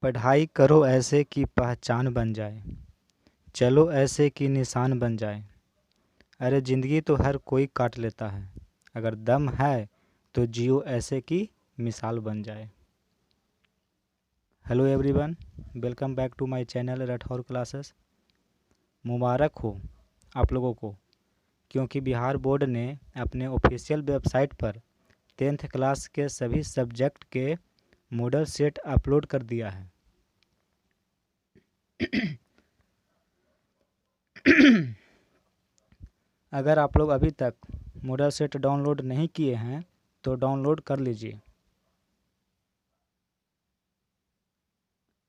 पढ़ाई करो ऐसे कि पहचान बन जाए, चलो ऐसे कि निशान बन जाए। अरे ज़िंदगी तो हर कोई काट लेता है, अगर दम है तो जियो ऐसे कि मिसाल बन जाए। Hello everyone, welcome back to my channel Rathore classes. मुबारक हो आप लोगों को, क्योंकि बिहार बोर्ड ने अपने ऑफिशियल वेबसाइट पर 10th क्लास के सभी सब्जेक्ट के मॉडल सेट अपलोड कर दिया है। अगर आप लोग अभी तक मॉडल सेट डाउनलोड नहीं किए हैं तो डाउनलोड कर लीजिए।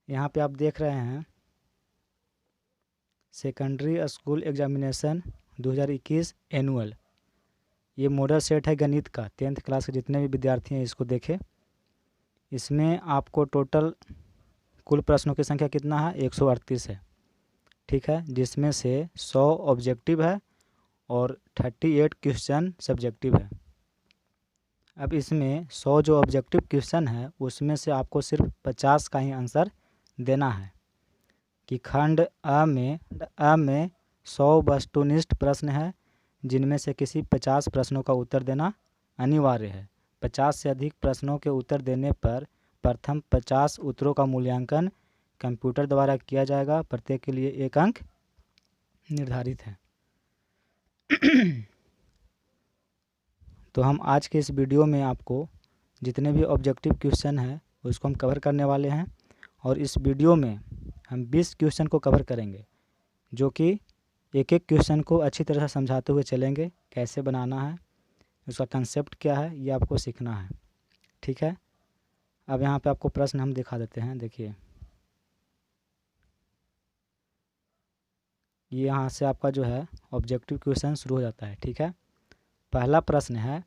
यहाँ पे आप देख रहे हैं सेकेंडरी स्कूल एग्जामिनेशन 2021 एनुअल। ये मॉडल सेट है गणित का। 10th क्लास के जितने भी विद्यार्थी हैं इसको देखें। इसमें आपको टोटल कुल प्रश्नों की संख्या कितना है, 138 है, ठीक है, जिसमें से 100 ऑब्जेक्टिव है और 38 क्वेश्चन सब्जेक्टिव है। अब इसमें 100 जो ऑब्जेक्टिव क्वेश्चन है उसमें से आपको सिर्फ 50 का ही आंसर देना है कि खंड अ में 100 वस्तुनिष्ठ प्रश्न है, जिनमें से किसी 50 प्रश्नों का उत्तर देना अनिवार्य है। 50 से अधिक प्रश्नों के उत्तर देने पर प्रथम 50 उत्तरों का मूल्यांकन कंप्यूटर द्वारा किया जाएगा। प्रत्येक के लिए 1 अंक निर्धारित है। तो हम आज के इस वीडियो में आपको जितने भी ऑब्जेक्टिव क्वेश्चन हैं उसको हम कवर करने वाले हैं, और इस वीडियो में हम 20 क्वेश्चन को कवर करेंगे, जो कि एक एक क्वेश्चन को अच्छी तरह से समझाते हुए चलेंगे। कैसे बनाना है, उसका कंसेप्ट क्या है, ये आपको सीखना है, ठीक है। अब यहाँ पे आपको प्रश्न हम दिखा देते हैं। देखिए, ये यहाँ से आपका जो है ऑब्जेक्टिव क्वेश्चन शुरू हो जाता है, ठीक है। पहला प्रश्न है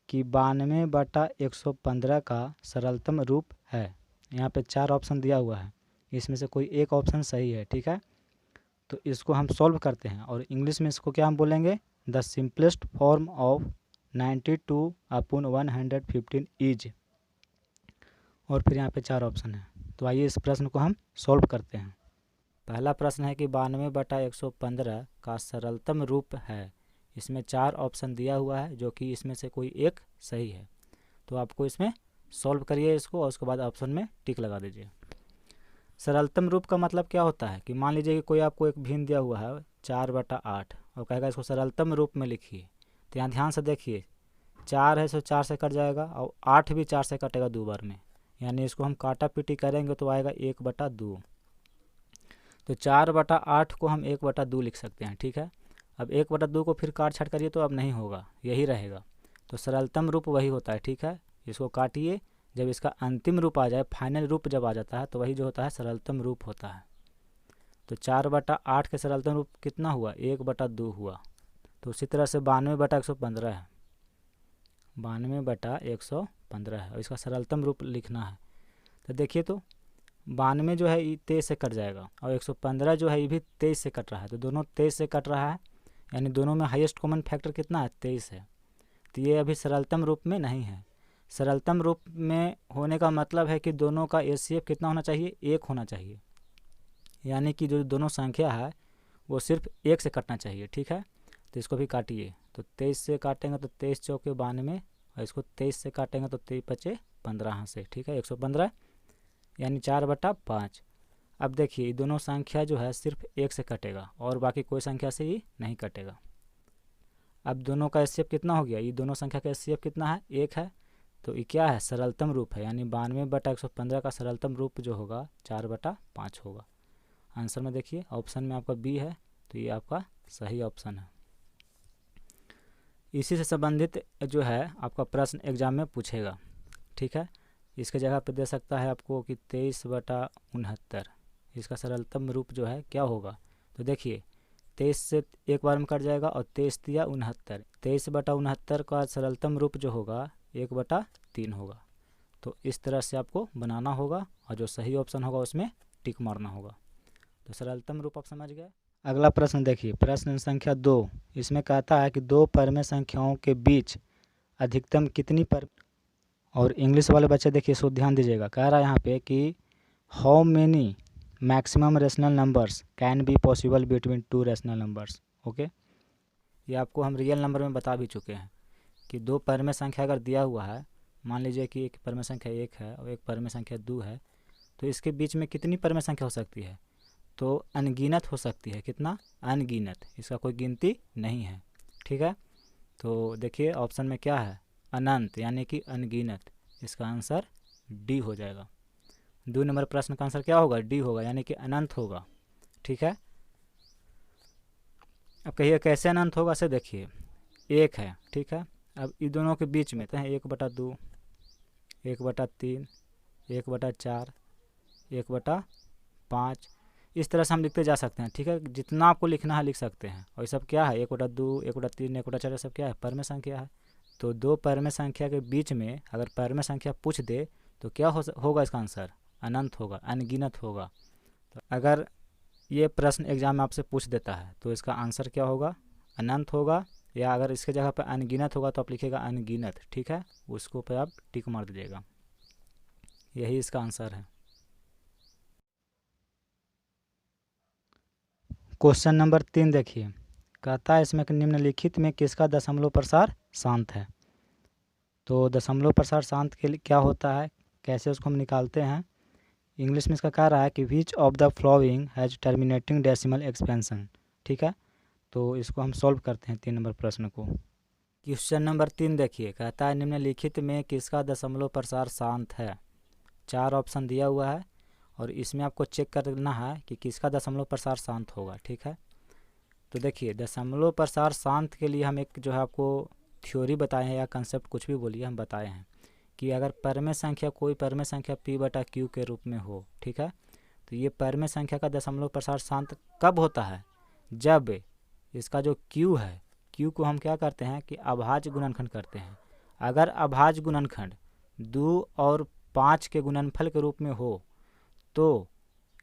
कि 92/115 का सरलतम रूप है। यहाँ पे 4 ऑप्शन दिया हुआ है, इसमें से कोई एक ऑप्शन सही है, ठीक है। तो इसको हम सॉल्व करते हैं, और इंग्लिश में इसको क्या हम बोलेंगे, the simplest form of 92/115 is, और फिर यहाँ पे 4 ऑप्शन है। तो आइए इस प्रश्न को हम सॉल्व करते हैं। पहला प्रश्न है कि 92/115 का सरलतम रूप है। इसमें 4 ऑप्शन दिया हुआ है, जो कि इसमें से कोई एक सही है। तो आपको इसमें सॉल्व करिए इसको, और उसके बाद ऑप्शन में टिक लगा दीजिए। सरलतम रूप का मतलब क्या होता है कि मान लीजिए कि कोई आपको एक भिन्न दिया हुआ है 4/8 और कहेगा इसको सरलतम रूप में लिखिए। तो यहाँ ध्यान से देखिए, 4 है सो 4 से कट जाएगा, और 8 भी 4 से कटेगा 2 बार में, यानी इसको हम काटा पीटी करेंगे तो आएगा 1/2। तो 4/8 को हम 1/2 लिख सकते हैं, ठीक है। अब 1/2 को फिर काट छाट करिए तो अब नहीं होगा, यही रहेगा। तो सरलतम रूप वही होता है, ठीक है। इसको काटिए, जब इसका अंतिम रूप आ जाए, फाइनल रूप जब आ जाता है, तो वही जो होता है सरलतम रूप होता है। तो 4/8 के सरलतम रूप कितना हुआ, 1/2 हुआ। तो उसी तरह से 92/115 है, 92/115 है, और इसका सरलतम रूप लिखना है। तो देखिए, तो 92 जो है ये 23 से कट जाएगा, और 115 जो है ये भी 23 से कट रहा है। तो दोनों 23 से कट रहा है, यानी दोनों में हाईएस्ट कॉमन फैक्टर कितना है, 23 है। तो ये अभी सरलतम रूप में नहीं है। सरलतम रूप में होने का मतलब है कि दोनों का एचसीएफ कितना होना चाहिए, 1 होना चाहिए, यानी कि जो दोनों संख्या है वो सिर्फ 1 से कटना चाहिए, ठीक है। तो इसको भी काटिए, तो 23 से काटेंगे तो 23 चौके 92, और इसको 23 से काटेंगे तो 23 पचे 15 से, ठीक है, 115, यानी 4/5। अब देखिए, ये दोनों संख्या जो है सिर्फ 1 से कटेगा, और बाकी कोई संख्या से ये नहीं कटेगा। अब दोनों का एचसीएफ कितना हो गया, ये दोनों संख्या का एचसीएफ कितना है, 1 है। तो ये क्या है, सरलतम रूप है, यानी 92/115 का सरलतम रूप जो होगा 4/5 होगा। आंसर में देखिए ऑप्शन में आपका बी है, तो ये आपका सही ऑप्शन है। इसी से संबंधित जो है आपका प्रश्न एग्जाम में पूछेगा, ठीक है। इसके जगह पे दे सकता है आपको कि 23/69, इसका सरलतम रूप जो है क्या होगा। तो देखिए, 23 से एक बार में कट जाएगा, और 23 दिया 69, 23/69 का सरलतम रूप जो होगा 1/3 होगा। तो इस तरह से आपको बनाना होगा, और जो सही ऑप्शन होगा उसमें टिक मारना होगा। तो सरलतम रूप आप समझ गए। अगला प्रश्न देखिए, प्रश्न संख्या 2। इसमें कहता है कि 2 परमेय संख्याओं के बीच अधिकतम कितनी पर, और इंग्लिश वाले बच्चे देखिए इसको ध्यान दीजिएगा। कह रहा है यहाँ पे कि how many maximum rational numbers can be possible between two rational numbers. Okay, ये आपको हम रियल नंबर में बता भी चुके हैं कि दो परिमेय संख्या अगर दिया हुआ है, मान लीजिए कि एक परिमेय संख्या 1 है और एक परिमेय संख्या 2 है, तो इसके बीच में कितनी परिमेय संख्या हो सकती है? तो अनगिनत हो सकती है। कितना? अनगिनत, इसका कोई गिनती नहीं है। ठीक है, तो देखिए ऑप्शन में क्या है, अनंत यानी कि अनगिनत। इसका आंसर डी हो जाएगा। 2 नंबर प्रश्न का आंसर क्या होगा? डी होगा, यानी कि अनंत होगा। ठीक है, अब कहिए कैसे अनंत होगा से देखिए, 1 है, ठीक है, अब इन दोनों के बीच में तो है 1/2, 1/3, 1/4, 1/5, इस तरह से हम लिखते जा सकते हैं। ठीक है, जितना आपको लिखना है लिख सकते हैं। और ये सब क्या है? 1/2, 1/3, 1/4, सब क्या है? परिमेय संख्या है। तो दो परिमेय संख्या के बीच में अगर परिमेय संख्या पूछ दे तो क्या होगा इसका आंसर? अनंत होगा, अनगिनत होगा। तो अगर ये प्रश्न एग्जाम में आपसे पूछ देता है तो इसका आंसर क्या होगा? अनंत होगा, या अगर इसके जगह पर अनगिनत होगा तो आप लिखिएगा अनगिनत। ठीक है, उसको पे आप टिक मार दीजिएगा, यही इसका आंसर है। क्वेश्चन नंबर 3 देखिए, कहता है इसमें कि निम्नलिखित में किसका दशमलव प्रसार शांत है। तो दशमलव प्रसार शांत के लिए क्या होता है, कैसे उसको हम निकालते हैं? इंग्लिश में इसका कह रहा है कि which of the flowing has terminating decimal expansion. ठीक है, तो इसको हम सॉल्व करते हैं 3 नंबर प्रश्न को। क्वेश्चन नंबर 3 देखिए, कहता है निम्नलिखित में किसका दशमलव प्रसार शांत है। 4 ऑप्शन दिया हुआ है और इसमें आपको चेक करना है कि किसका दशमलव प्रसार शांत होगा। ठीक है, तो देखिए दशमलव प्रसार शांत के लिए हम एक जो है आपको थ्योरी बताए हैं, या कंसेप्ट कुछ भी बोलिए, हम बताए हैं कि अगर परिमेय संख्या कोई परिमेय संख्या p/q के रूप में हो, ठीक है, तो ये परिमेय संख्या का दशमलव प्रसार शांत कब होता है? जब इसका जो q है, q को हम क्या करते हैं कि अभाज्य गुणनखंड करते हैं। अगर अभाज्य गुणनखंड 2 और 5 के गुणनफल के रूप में हो तो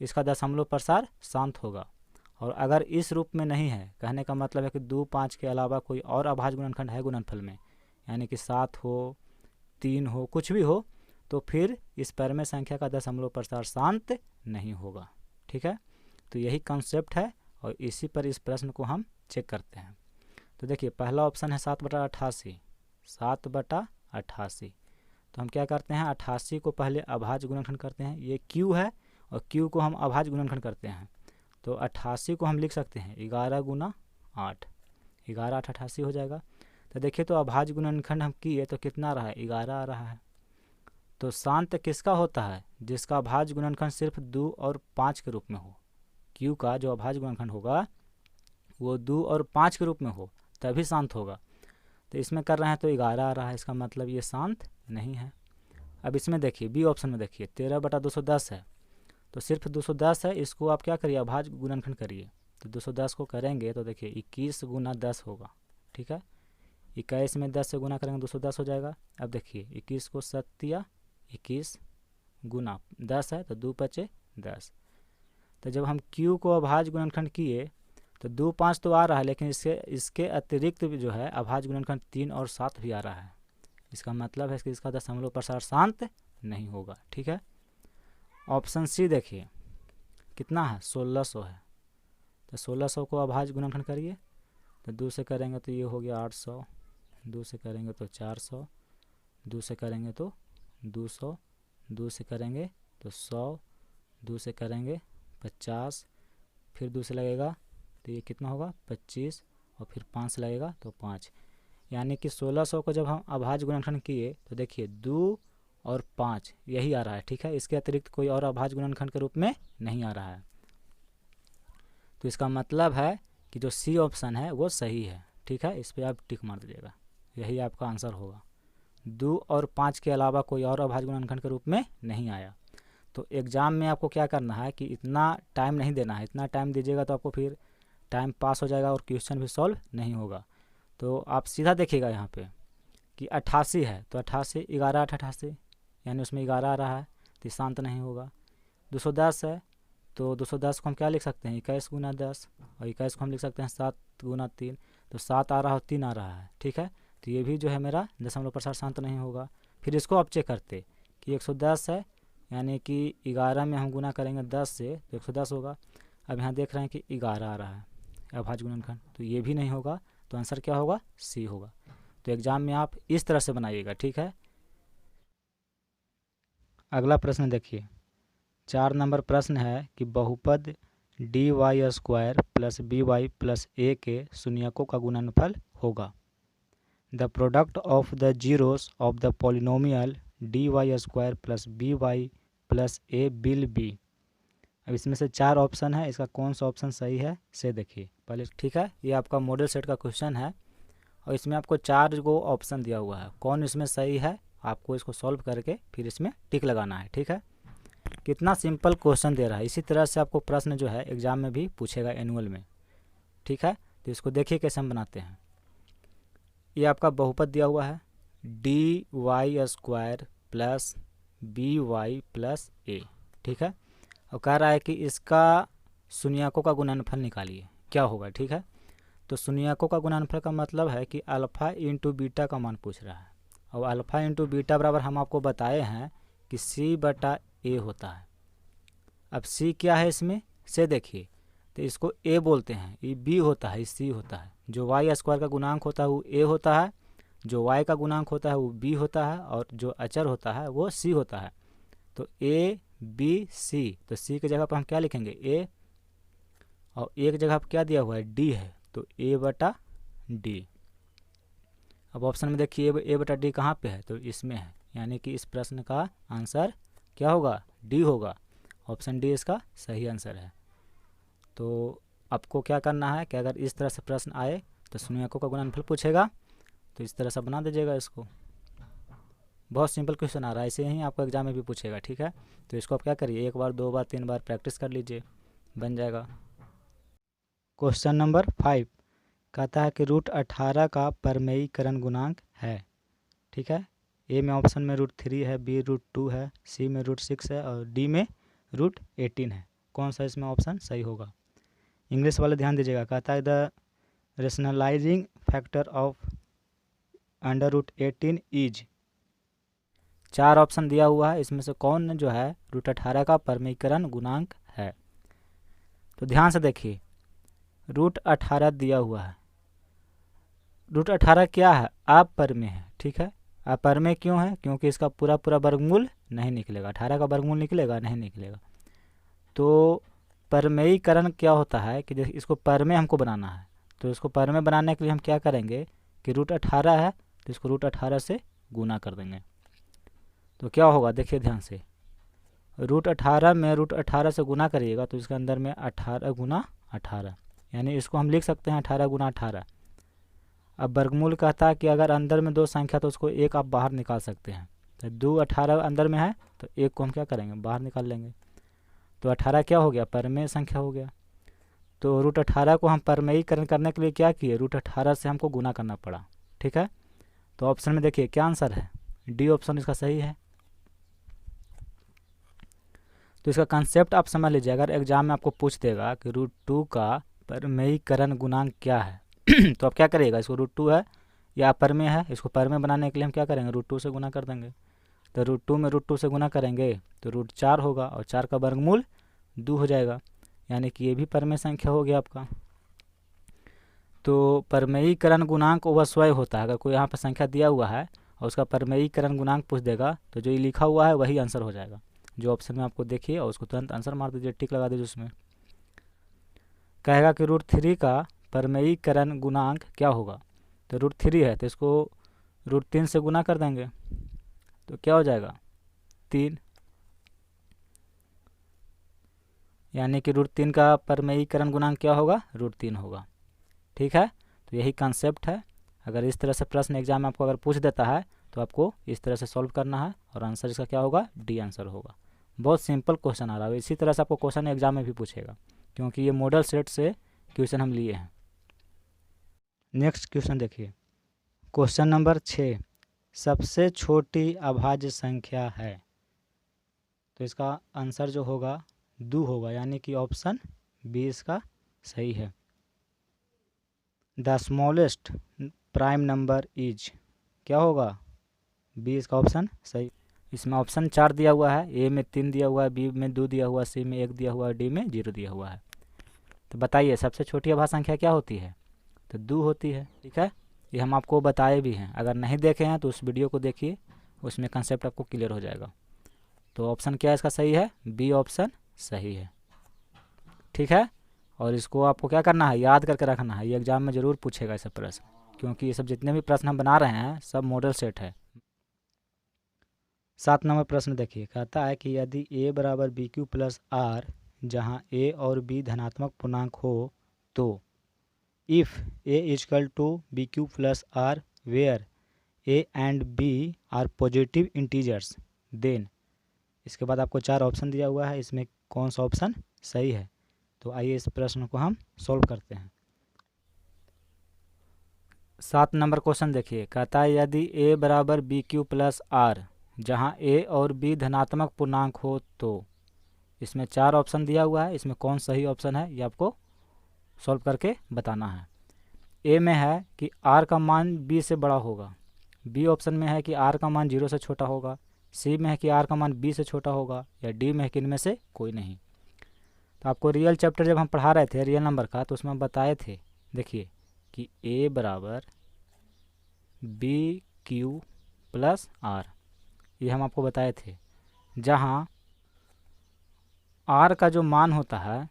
इसका दशमलव प्रसार शांत होगा। और अगर इस रूप में नहीं है, कहने का मतलब है कि 2, 5 के अलावा कोई और अभाज्य गुणनखंड है गुणनफल में, यानी कि 7 हो, 3 हो, कुछ भी हो, तो फिर इस परिमेय संख्या का दशमलव प्रसार शांत नहीं होगा। ठीक है, तो यही कॉन्सेप्ट है और इसी पर इस प्रश्न को हम चेक करते हैं। तो देखिए पहला ऑप्शन है 7/88, 7/88। तो हम क्या करते हैं, 88 को पहले अभाज्य गुणनखंड करते हैं, ये q है और q को हम अभाज्य गुणनखंड करते हैं। तो 88 को हम लिख सकते हैं 11 × 8, 11 8 88 हो जाएगा। तो देखिए तो अभाज्य गुणनखंड हम किए तो कितना रहा है? 11 आ रहा है। तो शांत किसका होता है? जिसका अभाज्य गुणनखंड सिर्फ 2 और 5 के रूप में हो। q का जो अभाज्य गुणनखंड होगा वो 2 और 5 के रूप में हो, तभी शांत होगा। तो इसमें कर रहे हैं तो 11 आ रहा है, इसका मतलब ये शांत नहीं है। अब इसमें देखिए बी ऑप्शन में देखिए 13/210 है, तो सिर्फ 210 है, इसको आप क्या करिए? अभाज्य गुणनखंड करिए। तो 210 को करेंगे तो देखिए 21 × 10 होगा। ठीक है, 21 में 10 से गुना करेंगे 210 हो जाएगा। अब देखिए 21 को 7 21 गुना 10 है तो 2 × 10। तो जब हम q को अभाज्य गुणनखंड किए तो 2, 5 तो आ रहा है, लेकिन इसके अतिरिक्त भी जो है अभाज्य गुणनखंड 3 और 7 भी आ रहा है। इसका मतलब है कि इसका दशमलव प्रसार शांत नहीं होगा। ठीक है, ऑप्शन सी देखिए कितना है? 1600 है। तो 1600 को अभाज्य गुणनखंड करिए, तो 2 से करेंगे तो ये हो गया 800, 2 से करेंगे तो 400, 2 से करेंगे तो 200, 2 से करेंगे तो 100, 2 से करेंगे 50, फिर 2 से लगेगा तो ये कितना होगा? 25, और फिर 5 से लगेगा तो 5। यानी कि 1600 को जब हम अभाज्य गुणनखंड किए तो देखिए 2 और 5 यही आ रहा है। ठीक है, इसके अतिरिक्त कोई और अभाज्य गुणनखंड के रूप में नहीं आ रहा है। तो इसका मतलब है कि जो सी ऑप्शन है वो सही है। ठीक है, इस पर आप टिक मार दीजिएगा, यही आपका आंसर होगा। 2 और 5 के अलावा कोई और अभाज्य गुणनखंड के रूप में नहीं आया। तो एग्ज़ाम में आपको क्या करना है कि इतना टाइम नहीं देना है, इतना टाइम दीजिएगा तो आपको फिर टाइम पास हो जाएगा और क्वेश्चन भी सॉल्व नहीं होगा। तो आप सीधा देखिएगा यहाँ पे कि 88 है, तो 88 11 8 88, यानी उसमें 11 आ रहा है, तो शांत नहीं होगा। 210 है, तो 210 को हम क्या लिख सकते हैं? 21 × 10, और 21 को हम लिख सकते हैं 7 × 3, तो 7 आ रहा है और 3 आ रहा है। ठीक है, तो ये भी जो है मेरा दशमलव प्रसार शांत नहीं होगा। फिर इसको आप चेक करते कि 110 है, यानी कि 11 में हम गुना करेंगे 10 से तो 110 होगा। अब यहाँ देख रहे हैं कि 11 आ रहा है अभाज्य गुणनखंड, तो ये भी नहीं होगा, तो आंसर क्या होगा, सी होगा। तो एग्जाम में आप इस तरह से बनाइएगा, ठीक है। अगला प्रश्न देखिए, 4 नंबर प्रश्न है कि बहुपद dy square plus by plus a के शून्यकों का गुणनफल होगा। The product of the zeros of the polynomial dy square plus by plus a will be. अब इसमें से 4 ऑप्शन है, इसका कौन सा ऑप्शन सही है से देखिए पहले, ठीक है। ये आपका मॉडल सेट का क्वेश्चन है और इसमें आपको 4 गो ऑप्शन दिया हुआ है, कौन इसमें सही है आपको इसको सॉल्व करके फिर इसमें टिक लगाना है, ठीक है। कितना सिंपल क्वेश्चन दे रहा है, इसी तरह से आपको प्रश्न जो है एग्जाम में भी पूछेगा एनुअल में, ठीक है। तो इसको देखिए कैसे हम बनाते हैं। ये आपका बहुपद दिया हुआ है dy square plus by plus a, ठीक है। और कह रहा है कि इसका शून्यकों का गुणनफल निकालिए, क्या होगा, ठीक है। तो शून्यकों का गुणनफल का मतलब है कि अल्फ़ा इंटू बीटा का मान पूछ रहा है, और अल्फ़ा इंटू बीटा बराबर हम आपको बताए हैं कि c बटा a होता है। अब c क्या है इसमें से देखिए, तो इसको a बोलते हैं, ये b होता है, ये c होता है। जो y स्क्वायर का गुणांक होता है वो a होता है, जो y का गुणांक होता है वो b होता है, और जो अचर होता है वो c होता है। तो a b c, तो c की जगह पर हम क्या लिखेंगे a, और a की जगह पर क्या दिया हुआ है d है, तो a बटा d। अब ऑप्शन में देखिए a बटा d कहाँ पे है, तो इसमें है, यानी कि इस प्रश्न का आंसर क्या होगा, डी होगा। ऑप्शन डी इसका सही आंसर है। तो आपको क्या करना है कि अगर इस तरह से प्रश्न आए तो शून्यकों का गुणनफल पूछेगा तो इस तरह से बना दीजिएगा इसको। बहुत सिंपल क्वेश्चन आ रहा है, ऐसे ही आपको एग्जाम में भी पूछेगा, ठीक है। तो इसको आप क्या करिए, 1 बार 2 बार 3 बार प्रैक्टिस कर लीजिए, बन जाएगा। क्वेश्चन नंबर 5 कहता है कि √18 का परमेयीकरण गुणांक है, ठीक है। ए में ऑप्शन में √3 है, बी √2 है, सी में √6 है, और डी में √18 है। कौन सा इसमें ऑप्शन सही होगा। इंग्लिश वाले ध्यान दीजिएगा, कहता है the rationalising factor of √18 is. 4 option दिया हुआ है, इसमें से कौन जो है √18 का परमेयीकरण गुणांक है। तो ध्यान से देखिए, √18 दिया हुआ है, √18 क्या है, अपरमेय है, ठीक है। अपरमेय क्यों है, क्योंकि इसका पूरा पूरा वर्गमूल नहीं निकलेगा, 18 का वर्गमूल निकलेगा नहीं निकलेगा। तो परमेयीकरण क्या होता है कि इसको परमेय हमको बनाना है, तो इसको परमेय बनाने के लिए हम क्या करेंगे कि √18 है तो इसको √18 से गुना कर देंगे। तो क्या होगा देखिए ध्यान से, √18 में √18 से गुना करिएगा तो इसके अंदर में 18 गुना 18, यानी इसको हम लिख सकते हैं 18 गुना 18। अब वर्गमूल कहता है कि अगर अंदर में 2 संख्या तो उसको एक आप बाहर निकाल सकते हैं, तो 2 18 अंदर में है तो एक को हम क्या करेंगे बाहर निकाल लेंगे। तो 18 क्या हो गया, परमेय संख्या हो गया। तो √18 को हम परमेयीकरण करने के लिए क्या किए, √18 से हमको गुना करना पड़ा, ठीक है। तो ऑप्शन में देखिए क्या आंसर है, डी ऑप्शन इसका सही है। तो इसका कंसेप्ट आप समझ लीजिए, अगर एग्जाम में आपको पूछ देगा कि √2 का परमेयीकरण गुणांक क्या है तो आप क्या करिएगा, इसको √2 है या परमेय है, इसको परमेय बनाने के लिए हम क्या करेंगे √2 से गुना कर देंगे। तो √2 में √2 से गुना करेंगे तो √4 होगा, और 4 का वर्गमूल 2 हो जाएगा, यानी कि ये भी परमेय संख्या हो गया आपका। तो परमेयीकरण गुणांक वह स्वयं होता है, अगर कोई यहाँ पर संख्या दिया हुआ है और उसका परमेयीकरण गुणांक पूछ देगा तो जो ये लिखा हुआ है वही आंसर हो जाएगा, जो ऑप्शन में आपको देखिए, और उसको तुरंत आंसर मार दीजिए, टिक लगा दीजिए उसमें। कहेगा कि √3 का परमेयीकरण गुणांक क्या होगा, तो √3 है तो इसको √3 से गुना कर देंगे तो क्या हो जाएगा 3, यानी कि √3 का परमेयीकरण गुणांक क्या होगा, √3 होगा, ठीक है। तो यही कंसेप्ट है, अगर इस तरह से प्रश्न एग्जाम में आपको अगर पूछ देता है तो आपको इस तरह से सॉल्व करना है, और आंसर इसका क्या होगा, डी आंसर होगा। बहुत सिंपल क्वेश्चन आ रहा है, इसी तरह से आपको क्वेश्चन एग्जाम में भी पूछेगा, क्योंकि ये मॉडल सेट से क्वेश्चन हम लिए हैं। नेक्स्ट क्वेश्चन देखिए, क्वेश्चन नंबर 6 सबसे छोटी अभाज्य संख्या है, तो इसका आंसर जो होगा 2 होगा, यानी कि ऑप्शन बी इसका सही है। The smallest prime number is, क्या होगा, बी इसका ऑप्शन सही। इसमें ऑप्शन 4 दिया हुआ है, ए में 3 दिया हुआ है, बी में 2 दिया हुआ है, सी में 1 दिया हुआ है, डी में 0 दिया हुआ है। तो बताइए सबसे छोटी अभाज्य संख्या क्या होती है? तो 2 होती है। ठीक है, ये हम आपको बताए भी हैं, अगर नहीं देखे हैं तो उस वीडियो को देखिए, उसमें कंसेप्ट आपको क्लियर हो जाएगा। तो ऑप्शन क्या है इसका सही है? बी ऑप्शन सही है। ठीक है, और इसको आपको क्या करना है, याद करके रखना है, ये एग्जाम में ज़रूर पूछेगा ऐसा प्रश्न, क्योंकि ये सब जितने भी प्रश्न हम बना रहे हैं सब मॉडल सेट है। 7 नंबर प्रश्न देखिए, कहता है कि यदि a बराबर बी क्यू प्लस आर जहाँ a और b धनात्मक पूर्णांक हो तो if a is equal to B Q plus R where a and b are positive integers then. इसके बाद आपको 4 ऑप्शन दिया हुआ है, इसमें कौन सा ऑप्शन सही है? तो आइए इस प्रश्न को हम सॉल्व करते हैं। 7 नंबर क्वेश्चन देखिए, कहता है यदि a बराबर बी क्यू प्लस आर जहाँ a और b धनात्मक पूर्णांक हो तो। इसमें 4 ऑप्शन दिया हुआ है, इसमें कौन सही ऑप्शन है ये आपको सॉल्व करके बताना है। ए में है कि r का मान b से बड़ा होगा, बी ऑप्शन में है कि r का मान 0 से छोटा होगा, सी में है कि r का मान b से छोटा होगा, या डी में है कि इनमें से कोई नहीं। तो आपको रियल चैप्टर जब हम पढ़ा रहे थे रियल नंबर का, तो उसमें हम बताए थे, देखिए कि a बराबर बी क्यू प्लस आर, ये हम आपको बताए थे, जहाँ r का जो मान होता है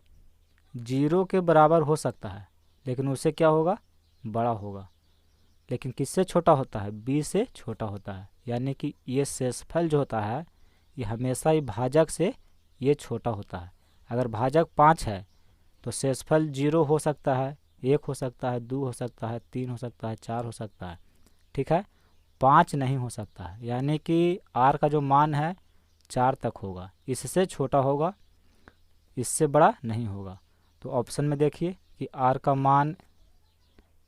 0 के बराबर हो सकता है, लेकिन उससे क्या होगा, बड़ा होगा, लेकिन किससे छोटा होता है, b से छोटा होता है। यानी कि ये शेषफल जो होता है ये हमेशा ही भाजक से ये छोटा होता है। अगर भाजक 5 है तो शेषफल 0 हो सकता है, 1 हो सकता है, 2 हो सकता है, 3 हो सकता है, 4 हो सकता है। ठीक है, 5 नहीं हो सकता है, यानी कि r का जो मान है 4 तक होगा, इससे छोटा होगा, इससे बड़ा नहीं होगा। तो ऑप्शन में देखिए कि r का मान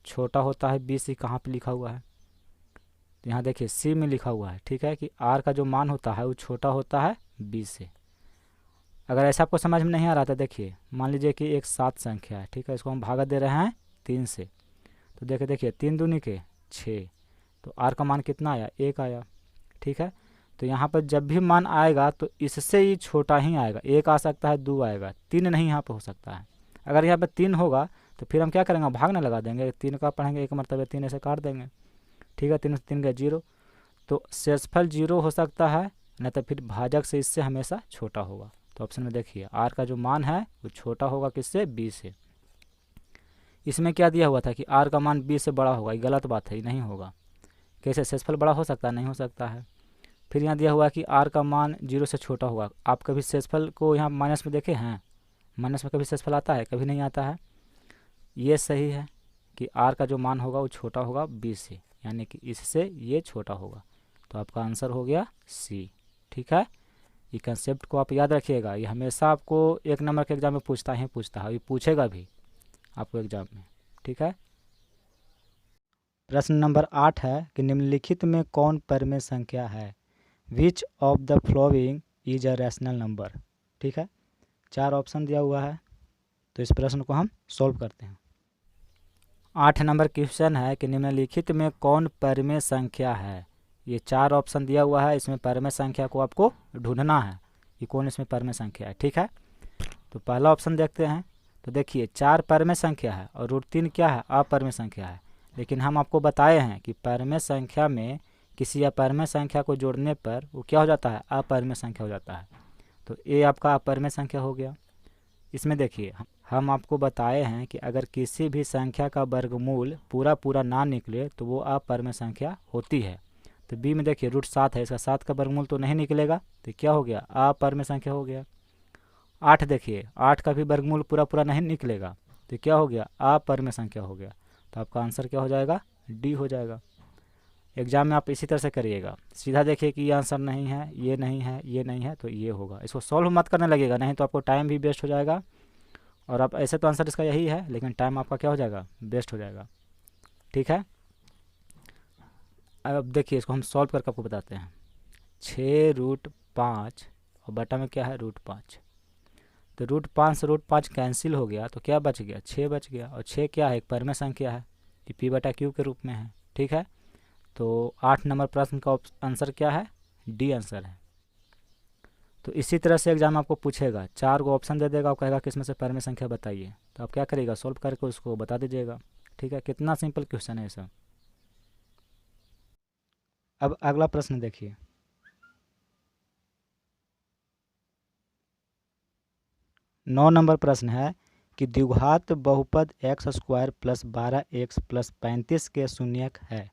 छोटा होता है b से, कहाँ पे लिखा हुआ है, तो यहाँ देखिए सी में लिखा हुआ है। ठीक है, कि r का जो मान होता है वो छोटा होता है b से। अगर ऐसा आपको समझ में नहीं आ रहा था, देखिए मान लीजिए कि एक 7 संख्या है, ठीक है, इसको हम भागा दे रहे हैं 3 से, तो देखिए 3 दूनी के 6, तो r का मान कितना आया, 1 आया। ठीक है, तो यहाँ पर जब भी मान आएगा तो इससे ही छोटा ही आएगा, 1 आ सकता है, 2 आएगा, 3 नहीं यहाँ पर हो सकता है। अगर यहाँ पर 3 होगा तो फिर हम क्या करेंगे, भाग ना लगा देंगे, 3 का पढ़ेंगे एक मरतबा 3 ऐसे काट देंगे। ठीक है, 3 से 3 गया 0, तो शेषफल 0 हो सकता है, नहीं तो फिर भाजक से इससे हमेशा छोटा होगा। तो ऑप्शन में देखिए r का जो मान है वो छोटा होगा किससे, b से। इसमें क्या दिया हुआ था कि r का मान b से बड़ा होगा, ये गलत बात है, ये नहीं होगा। कैसे शेषफल बड़ा हो सकता है, नहीं हो सकता है। फिर यहाँ दिया हुआ है कि r का मान 0 से छोटा होगा। आप कभी शेषफल को यहाँ माइनस में देखे हैं, माइनस में कभी शेषफल आता है, कभी नहीं आता है। ये सही है कि r का जो मान होगा वो छोटा होगा b से, यानी कि इससे ये छोटा होगा। तो आपका आंसर हो गया सी। ठीक है, ये कंसेप्ट को आप याद रखिएगा, ये हमेशा आपको 1 नंबर के एग्जाम में पूछता है, ये पूछेगा भी आपको एग्जाम में। ठीक है, प्रश्न नंबर 8 है कि निम्नलिखित में कौन परिमेय संख्या है, which of the following is a rational number. ठीक है, 4 ऑप्शन दिया हुआ है, तो इस प्रश्न को हम सॉल्व करते हैं। 8 नंबर क्वेश्चन है कि निम्नलिखित में कौन परिमेय संख्या है। ये 4 ऑप्शन दिया हुआ है, इसमें परिमेय संख्या को आपको ढूंढना है कि कौन इसमें परिमेय संख्या है। ठीक है, तो पहला ऑप्शन देखते हैं। तो देखिए 4 परिमेय संख्या है और √3 क्या है, अपरिमेय संख्या है। लेकिन हम आपको बताए हैं कि परिमेय संख्या में किसी अपरिमेय संख्या को जोड़ने पर वो क्या हो जाता है, अपरिमेय संख्या हो जाता है। तो ए आपका अपरिमेय संख्या हो गया। इसमें देखिए हम आपको बताए हैं कि अगर किसी भी संख्या का वर्गमूल पूरा ना निकले तो वो अपरिमेय संख्या होती है। तो बी में देखिए √7 है, इसका 7 का वर्गमूल तो नहीं निकलेगा, तो क्या हो गया, अपरिमेय संख्या हो गया। 8 देखिए 8 का भी वर्गमूल पूरा नहीं निकलेगा, तो क्या हो गया, अपरिमेय संख्या हो गया। तो आपका आंसर क्या हो जाएगा, डी हो जाएगा। एग्जाम में आप इसी तरह से करिएगा, सीधा देखिए कि ये आंसर नहीं है, ये नहीं है, ये नहीं है, तो ये होगा। इसको सॉल्व मत करने लगेगा, नहीं तो आपको टाइम भी वेस्ट हो जाएगा। और आप ऐसे तो आंसर इसका यही है, लेकिन टाइम आपका क्या हो जाएगा, वेस्ट हो जाएगा। ठीक है, अब देखिए इसको हम सॉल्व करके आपको बताते हैं। 6√5 और बटा में क्या है, √5, तो √5 से √5 कैंसिल हो गया, तो क्या बच गया, 6 बच गया। और 6 क्या है, एक परिमेय संख्या है, ये p/q के रूप में है। ठीक है, तो 8 नंबर प्रश्न का आंसर क्या है, डी आंसर है। तो इसी तरह से एग्जाम आपको पूछेगा, 4 को ऑप्शन दे देगा और कहेगा कि इसमें से पहले में संख्या बताइए, तो आप क्या करिएगा, सॉल्व करके उसको बता दीजिएगा। ठीक है, कितना सिंपल क्वेश्चन है ये सब। अब अगला प्रश्न देखिए, 9 नंबर प्रश्न है कि द्विघात बहुपद x square plus 12x plus 35 के शून्यक है।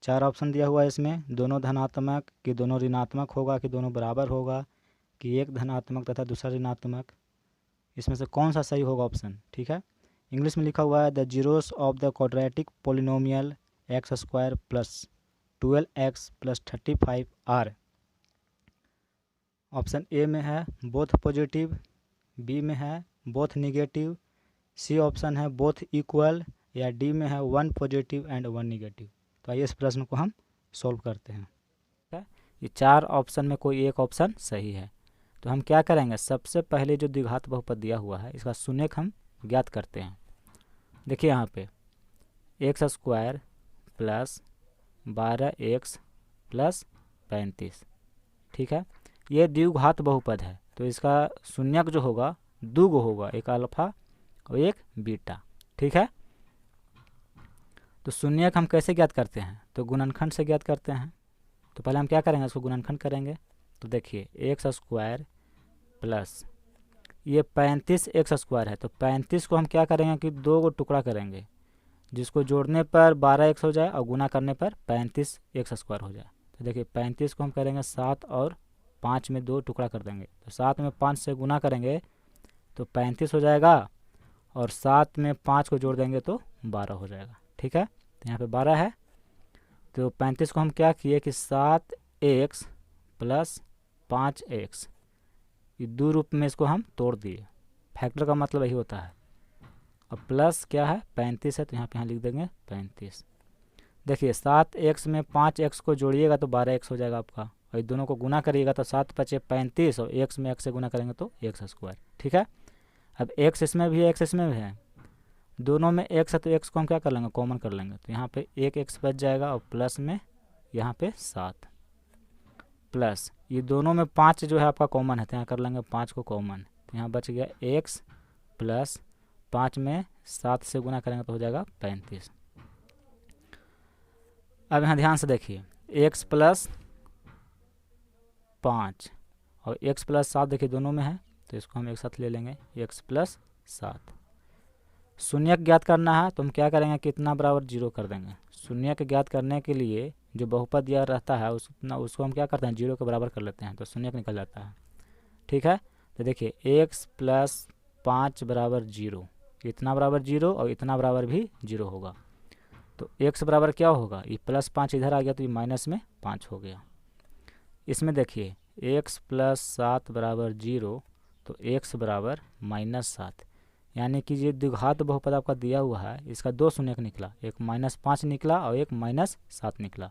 4 ऑप्शन दिया हुआ है इसमें, दोनों धनात्मक कि दोनों ऋणात्मक होगा कि दोनों बराबर होगा कि एक धनात्मक तथा दूसरा ऋणात्मक, इसमें से कौन सा सही होगा ऑप्शन। ठीक है, इंग्लिश में लिखा हुआ है the zeros of the quadratic polynomial x square plus 12x plus 35 are. Option A में है बोथ पॉजिटिव, बी में है बोथ निगेटिव, सी ऑप्शन है बोथ इक्वल, या डी में है 1 पॉजिटिव एंड 1 निगेटिव। तो आइए इस प्रश्न को हम सॉल्व करते हैं। ठीक है, ये 4 ऑप्शन में कोई एक ऑप्शन सही है। तो हम क्या करेंगे, सबसे पहले जो द्विघात बहुपद दिया हुआ है इसका शून्यक हम ज्ञात करते हैं। देखिए यहाँ पे x square plus 12x plus 35। ठीक है, ये द्विघात बहुपद है, तो इसका शून्यक जो होगा दुगो होगा, एक अल्फा और एक बीटा। ठीक है, तो शून्यक हम कैसे ज्ञात करते हैं, तो गुणनखंड से ज्ञात करते हैं। तो पहले हम क्या करेंगे, इसको गुणनखंड करेंगे। तो देखिए एक्स स्क्वायर प्लस ये 35x स्क्वायर है, तो 35 को हम क्या करेंगे कि 2 को टुकड़ा करेंगे, जिसको जोड़ने पर 12x हो जाए और गुना करने पर 35x स्क्वायर हो जाए। तो देखिए 35 को हम करेंगे 7 और 5 में 2 टुकड़ा कर देंगे, तो 7 में 5 से गुना करेंगे तो 35 हो जाएगा, और 7 में 5 को जोड़ देंगे तो 12 हो जाएगा। ठीक है, तो यहाँ पे 12 है, तो 35 को हम क्या किए कि 7x प्लस 5x, ये 2 रूप में इसको हम तोड़ दिए। फैक्टर का मतलब यही होता है। अब प्लस क्या है 35 है, तो यहाँ पे यहाँ लिख देंगे 35। देखिए 7x में 5x को जोड़िएगा तो 12x हो जाएगा आपका, और दोनों को गुना करिएगा तो 7 पचे 35, और x में x से गुना करेंगे तो x स्क्वायर। ठीक है, अब x इसमें भी है x इसमें भी है, दोनों में x है तो x को हम क्या कर लेंगे, कॉमन कर लेंगे, तो यहाँ पे एक x बच जाएगा, और प्लस में यहाँ पे 7 प्लस ये दोनों में 5 जो है आपका कॉमन है, तो यहाँ कर लेंगे 5 को कॉमन, तो यहाँ बच गया x प्लस 5 में 7 से गुना करेंगे तो हो जाएगा 35। अब यहाँ ध्यान से देखिए x प्लस 5 और x प्लस 7 देखिए दोनों में है, तो इसको हम एक साथ ले लेंगे, x प्लस 7। शून्यक ज्ञात करना है तो हम क्या करेंगे, कितना बराबर 0 कर देंगे। शून्यक ज्ञात करने के लिए जो बहुपद दिया रहता है उसको हम क्या करते हैं, 0 के बराबर कर लेते हैं, तो शून्यक निकल जाता है। ठीक है, तो देखिए x प्लस 5 बराबर 0, इतना बराबर 0 और इतना बराबर भी 0 होगा, तो x बराबर क्या होगा, ये प्लस 5 इधर आ गया तो ये माइनस में 5 हो गया। इसमें देखिए x प्लस 7 बराबर 0, तो x बराबर -7, यानी कि ये द्विघात बहुपद आपका दिया हुआ है, इसका 2 शून्यक निकला, एक -5 निकला और एक -7 निकला।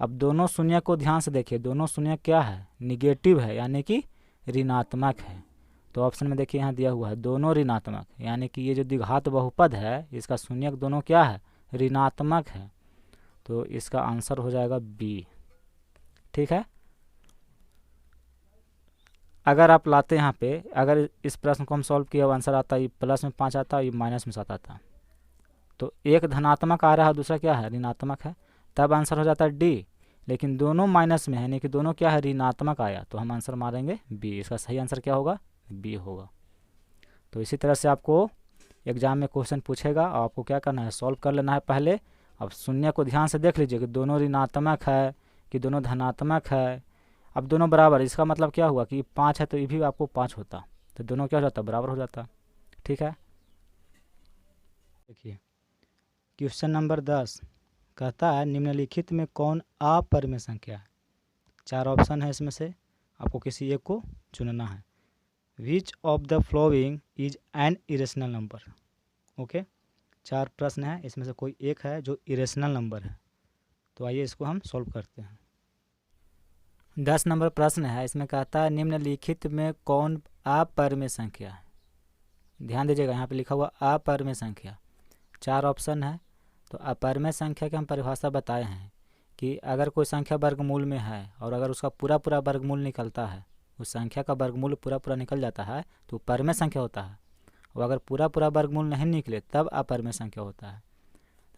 अब दोनों शून्यक को ध्यान से देखिए, दोनों शून्यक क्या है, निगेटिव है, यानी कि ऋणात्मक है। तो ऑप्शन में देखिए यहाँ दिया हुआ है दोनों ऋणात्मक, यानी कि ये जो द्विघात बहुपद है इसका शून्यक दोनों क्या है, ऋणात्मक है, तो इसका आंसर हो जाएगा बी। ठीक है, अगर आप लाते यहाँ पे, अगर इस प्रश्न को हम सॉल्व किया आंसर आता है प्लस में 5 आता है, ये माइनस में 7 आता, तो एक धनात्मक आ रहा है दूसरा क्या है, ऋणात्मक है, तब आंसर हो जाता है डी। लेकिन दोनों माइनस में है, यानी कि दोनों क्या है, ऋणात्मक आया, तो हम आंसर मारेंगे बी। इसका सही आंसर क्या होगा, बी होगा। तो इसी तरह से आपको एग्जाम में क्वेश्चन पूछेगा और आपको क्या करना है, सॉल्व कर लेना है पहले। अब शून्य को ध्यान से देख लीजिए कि दोनों ऋणात्मक है कि दोनों धनात्मक है। अब दोनों बराबर, इसका मतलब क्या हुआ कि 5 है तो ये भी आपको 5 होता, तो दोनों क्या हो जाता, बराबर हो जाता। ठीक है, देखिए क्वेश्चन नंबर 10 कहता है निम्नलिखित में कौन अपरिमेय संख्या है। 4 ऑप्शन है, इसमें से आपको किसी एक को चुनना है। Which of the following is an irrational number. Okay, 4 प्रश्न है, इसमें से कोई एक है जो इरेशनल नंबर है। तो आइए इसको हम सॉल्व करते हैं। 10 नंबर प्रश्न है, इसमें कहता है निम्नलिखित में कौन अपरिमेय संख्या है। ध्यान दीजिएगा यहाँ पे लिखा हुआ अपरिमेय संख्या। 4 ऑप्शन है, तो अपरिमेय संख्या की हम परिभाषा बताए हैं कि अगर कोई संख्या वर्गमूल में है और अगर उसका पूरा वर्गमूल निकलता है उस संख्या का वर्गमूल पूरा पूरा निकल जाता है तो परमेय संख्या होता है, और अगर पूरा पूरा वर्गमूल नहीं निकले तब अपरमेय संख्या होता है।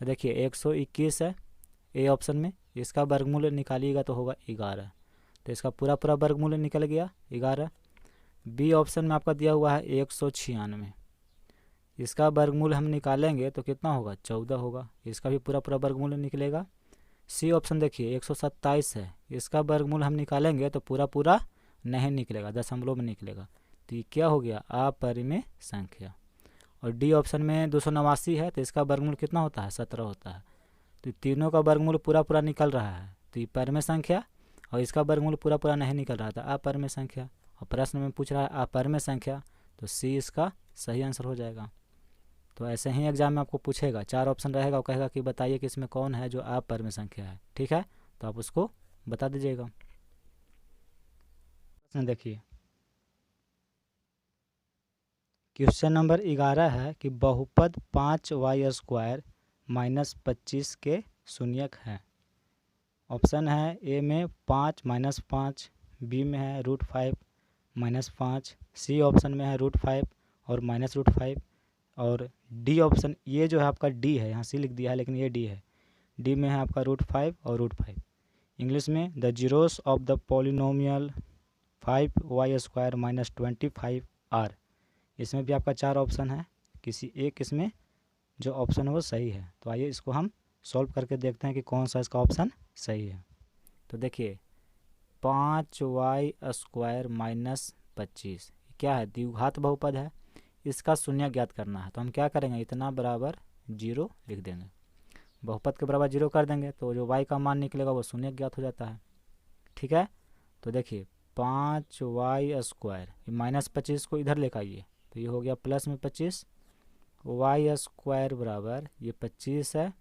तो देखिए 121 है ए ऑप्शन में, इसका वर्गमूल निकालिएगा तो होगा 11, तो इसका पूरा पूरा वर्गमूल निकल गया 11। बी ऑप्शन में आपका दिया हुआ है 196, इसका वर्गमूल हम निकालेंगे तो कितना होगा 14 होगा, इसका भी पूरा पूरा वर्गमूल निकलेगा। सी ऑप्शन देखिए 127 है, इसका वर्गमूल हम निकालेंगे तो पूरा पूरा नहीं निकलेगा, दशमलव में निकलेगा, तो ये क्या हो गया अपरिमेय संख्या। और डी ऑप्शन में 289 है, तो इसका वर्गमूल कितना होता है 17 होता है, तो तीनों का वर्गमूल पूरा पूरा निकल रहा है, तो ये परिमेय संख्या, और इसका वर्गमूल पूरा पूरा नहीं निकल रहा था अपरिमेय संख्या, और प्रश्न में पूछ रहा है अपरिमेय संख्या, तो सी इसका सही आंसर हो जाएगा। तो ऐसे ही एग्जाम में आपको पूछेगा, 4 ऑप्शन रहेगा और कहेगा कि बताइए कि इसमें कौन है जो अपरिमेय संख्या है, ठीक है, तो आप उसको बता दीजिएगा। प्रश्न देखिए, क्वेश्चन नंबर 11 है कि बहुपद 5y² - 25 के शून्यक हैं। ऑप्शन है ए में 5 - 5, बी में है √5 - 5, सी ऑप्शन में है √5 और -√5, और डी ऑप्शन, ये जो है आपका डी है, यहाँ सी लिख दिया है लेकिन ये डी है, डी में है आपका √5 और √5। इंग्लिश में the zeros of the polynomial 5y² - 25 are. इसमें भी आपका 4 ऑप्शन है, किसी एक इसमें जो ऑप्शन है वो सही है। तो आइए इसको हम सॉल्व करके देखते हैं कि कौन सा इसका ऑप्शन सही है। तो देखिए 5y² - 25 क्या है, द्विघात बहुपद है, इसका शून्य ज्ञात करना है। तो हम क्या करेंगे, इतना बराबर 0 लिख देंगे, बहुपद के बराबर 0 कर देंगे तो जो y का मान निकलेगा वो शून्य ज्ञात हो जाता है, ठीक है। तो देखिए 5y², -25 को इधर लेकर आइए तो ये हो गया प्लस में 25, y² बराबर ये 25 है,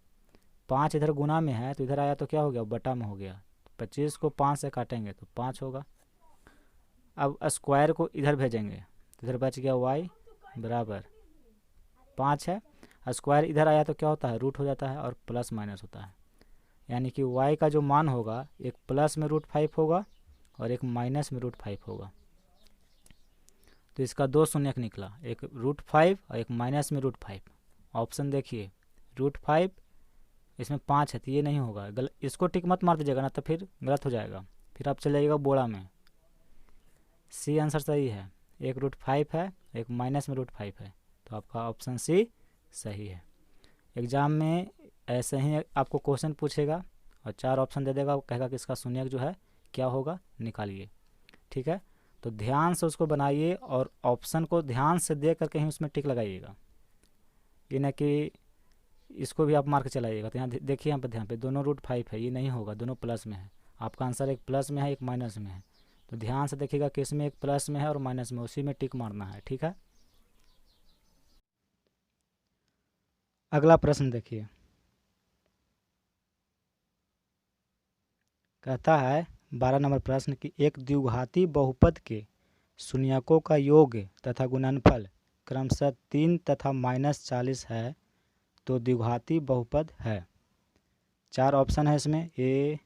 5 इधर गुना में है तो इधर आया तो क्या हो गया बटा में हो गया, 25 को 5 से काटेंगे तो 5 होगा। अब स्क्वायर को इधर भेजेंगे तो इधर बच गया y बराबर 5 है, स्क्वायर इधर आया तो क्या होता है रूट हो जाता है और प्लस माइनस होता है, यानी कि y का जो मान होगा एक प्लस में √5 होगा और एक माइनस में √5 होगा। तो इसका 2 शून्यक निकला, एक √5 और एक माइनस में √5। ऑप्शन देखिए √5, इसमें 5 है तो ये नहीं होगा, इसको टिक मत मार दीजिएगा ना तो फिर गलत हो जाएगा, फिर आप चले जाइएगा बोड़ा में। सी आंसर सही है, एक √5 है एक माइनस में √5 है, तो आपका ऑप्शन सी सही है। एग्ज़ाम में ऐसे ही आपको क्वेश्चन पूछेगा और 4 ऑप्शन दे देगा, वो कहेगा कि इसका शून्यक जो है क्या होगा निकालिए, ठीक है। तो ध्यान से उसको बनाइए और ऑप्शन को ध्यान से देख करके ही उसमें टिक लगाइएगा, ये न कि इसको भी आप मार्क चलाइएगा। तो यहाँ देखिए, यहाँ पर ध्यान पे दोनों √5 है, ये नहीं होगा, दोनों प्लस में है, आपका आंसर एक प्लस में है एक माइनस में है, तो ध्यान से देखिएगा कि इसमें एक प्लस में है और माइनस में, उसी में टिक मारना है, ठीक है। अगला प्रश्न देखिए, कहता है 12 नंबर प्रश्न कि एक द्विघाती बहुपद के शून्यकों का योग तथा गुणनफल क्रमशः 3 तथा -40 है तो द्विघाती बहुपद है। 4 ऑप्शन है इसमें, ए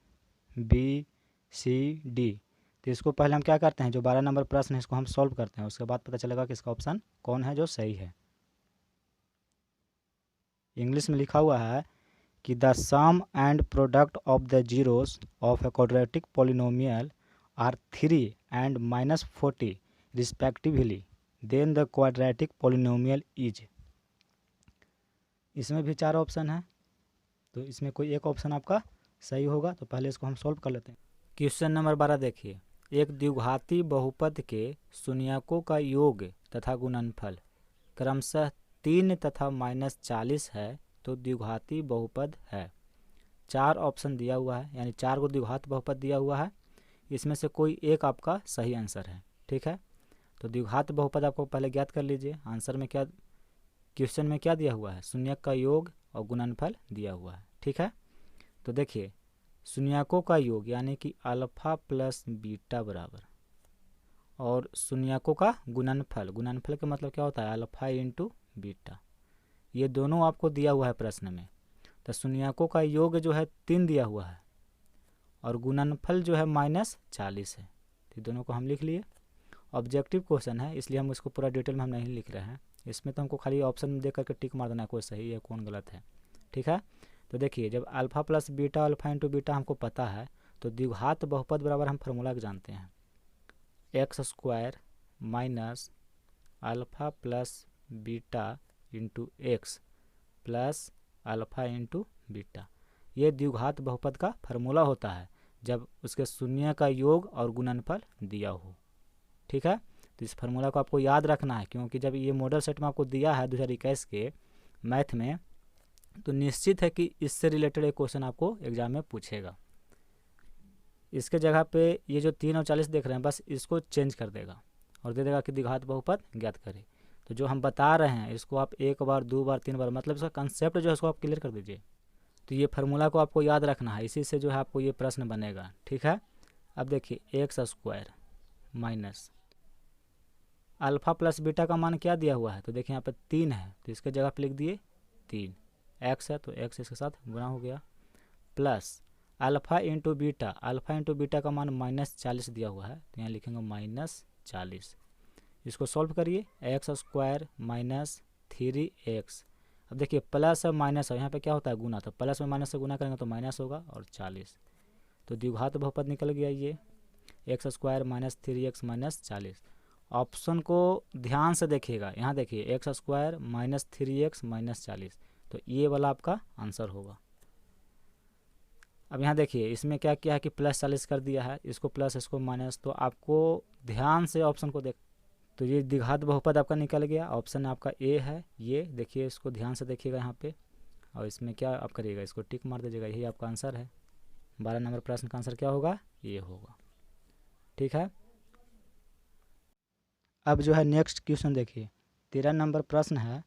बी सी डी। तो इसको पहले हम क्या करते हैं, जो 12 नंबर प्रश्न है इसको हम सॉल्व करते हैं, उसके बाद पता चलेगा कि इसका ऑप्शन कौन है जो सही है। इंग्लिश में लिखा हुआ है कि the sum and product of the zeros of a quadratic polynomial are 3 and -40 respectively, then the quadratic polynomial is. इसमें भी 4 ऑप्शन है, तो इसमें कोई एक ऑप्शन आपका सही होगा, तो पहले इसको हम सॉल्व कर लेते हैं। क्वेश्चन नंबर 12 देखिए, एक द्विघाती बहुपद के शून्यकों का योग तथा गुणनफल क्रमशः 3 तथा -40 है तो द्विघाती बहुपद है। 4 ऑप्शन दिया हुआ है, यानी 4 को द्विघात बहुपद दिया हुआ है, इसमें से कोई एक आपका सही आंसर है, ठीक है। तो द्विघात बहुपद आपको पहले ज्ञात कर लीजिए। आंसर में क्या, क्वेश्चन में क्या दिया हुआ है, शून्यक का योग और गुणनफल दिया हुआ है, ठीक है। तो देखिए शून्यकों का योग यानी कि अल्फा प्लस बीटा बराबर, और शून्यकों का गुणनफल, गुणनफल का मतलब क्या होता है अल्फा इंटू बीटा, ये दोनों आपको दिया हुआ है प्रश्न में। तो शून्यकों का योग जो है 3 दिया हुआ है और गुणनफल जो है -40 है, तो दोनों को हम लिख लिए। ऑब्जेक्टिव क्वेश्चन है, इसलिए हम इसको पूरा डिटेल में हम नहीं लिख रहे हैं। इसमें तो हमको खाली ऑप्शन देख करके टिक मार देना है, कौन सही है कौन गलत है, ठीक है। तो देखिए, जब alpha plus beta alpha into beta हमको पता है, तो द्विघात बहुपद बराबर हम फार्मूला जानते हैं, x square minus alpha plus beta into x plus alpha into beta. ये द्विघात बहुपद का फार्मूला होता है जब उसके शून्य का योग और गुणनफल दिया हो, ठीक है। तो इस फार्मूला को आपको याद रखना है, क्योंकि जब ये मॉडल सेट में आपको दिया है 2021 के मैथ में, तो निश्चित है कि इससे रिलेटेड एक क्वेश्चन आपको एग्जाम में पूछेगा। इसके जगह पे ये जो 3 और 40 देख रहे हैं, बस इसको चेंज कर देगा और दे देगा कि द्विघात बहुपद ज्ञात करें। तो जो हम बता रहे हैं इसको आप 1 बार 2 बार 3 बार, मतलब इसका कंसेप्ट जो है उसको आप क्लियर कर दीजिए। तो ये फार्मूला को आपको याद रखना है, इसी से जो है आपको ये प्रश्न बनेगा, ठीक है। अब देखिए, x square minus alpha plus beta का मान क्या दिया हुआ है, तो देखिए यहाँ पर 3 है, तो इसके जगह पर लिख दिए 3, एक्स है तो एक्स इसके साथ गुणा हो गया, प्लस अल्फ़ा इंटू बीटा का मान -40 दिया हुआ है, तो यहाँ लिखेंगे -40। इसको सॉल्व करिए, एक्स स्क्वायर माइनस 3x। अब देखिए प्लस और माइनस है, यहाँ पे क्या होता है गुना, तो प्लस में माइनस से गुना करेंगे तो माइनस होगा और 40, तो द्विघात बहुपद निकल गया ये, x square minus 3x minus 40। Option को ध्यान से देखिएगा, यहाँ देखिए x square minus 3x minus 40, तो ये वाला आपका आंसर होगा। अब यहाँ देखिए इसमें क्या किया है कि +40 कर दिया है, इसको प्लस इसको माइनस, तो आपको ध्यान से ऑप्शन को देख, तो ये द्विघात बहुपद आपका निकल गया। ऑप्शन आपका ए है, ये देखिए, इसको ध्यान से देखिएगा यहाँ पे, और इसमें क्या आप करिएगा, इसको टिक मार दीजिएगा, यही आपका आंसर है। 12 नंबर प्रश्न का आंसर क्या होगा, ये होगा, ठीक है। अब जो है नेक्स्ट क्वेश्चन देखिए, 13 नंबर प्रश्न है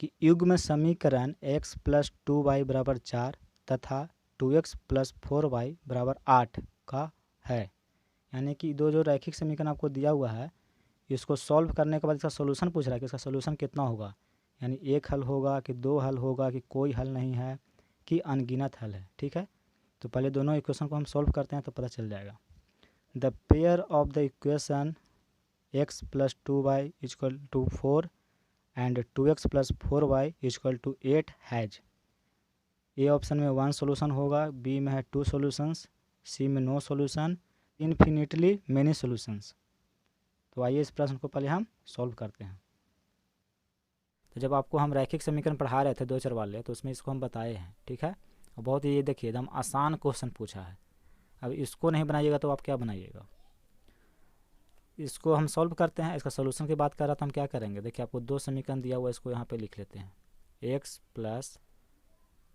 कि युग्म समीकरण x + 2y = 4 तथा 2x + 4y = 8 का है। यानी कि दो जो रैखिक समीकरण आपको दिया हुआ है, इसको सॉल्व करने के बाद इसका सोल्यूशन पूछ रहा है कि इसका सोल्यूशन कितना होगा, यानी एक हल होगा कि दो हल होगा कि कोई हल नहीं है कि अनगिनत हल है, ठीक है। तो पहले दोनों इक्वेशन को हम सॉल्व करते हैं तो पता चल जाएगा। The pair of the equation x + 2y = 4 and 2x + 4y = 8 has. A option में 1 सोल्यूशन होगा, बी में है 2 सोल्यूशंस, सी में no solution, infinitely many solutions. तो आइए इस प्रश्न को पहले हम सॉल्व करते हैं। तो जब आपको हम रैखिक समीकरण पढ़ा रहे थे 2 चर वाले, तो उसमें इसको हम बताए हैं, ठीक है। और बहुत ही ये देखिए एकदम आसान क्वेश्चन पूछा है। अब इसको नहीं बनाइएगा तो आप क्या बनाइएगा, इसको हम सॉल्व करते हैं। इसका सोल्यूशन की बात कर रहा था, हम क्या करेंगे, देखिए आपको 2 समीकरण दिया हुआ है, इसको यहाँ पे लिख लेते हैं, x +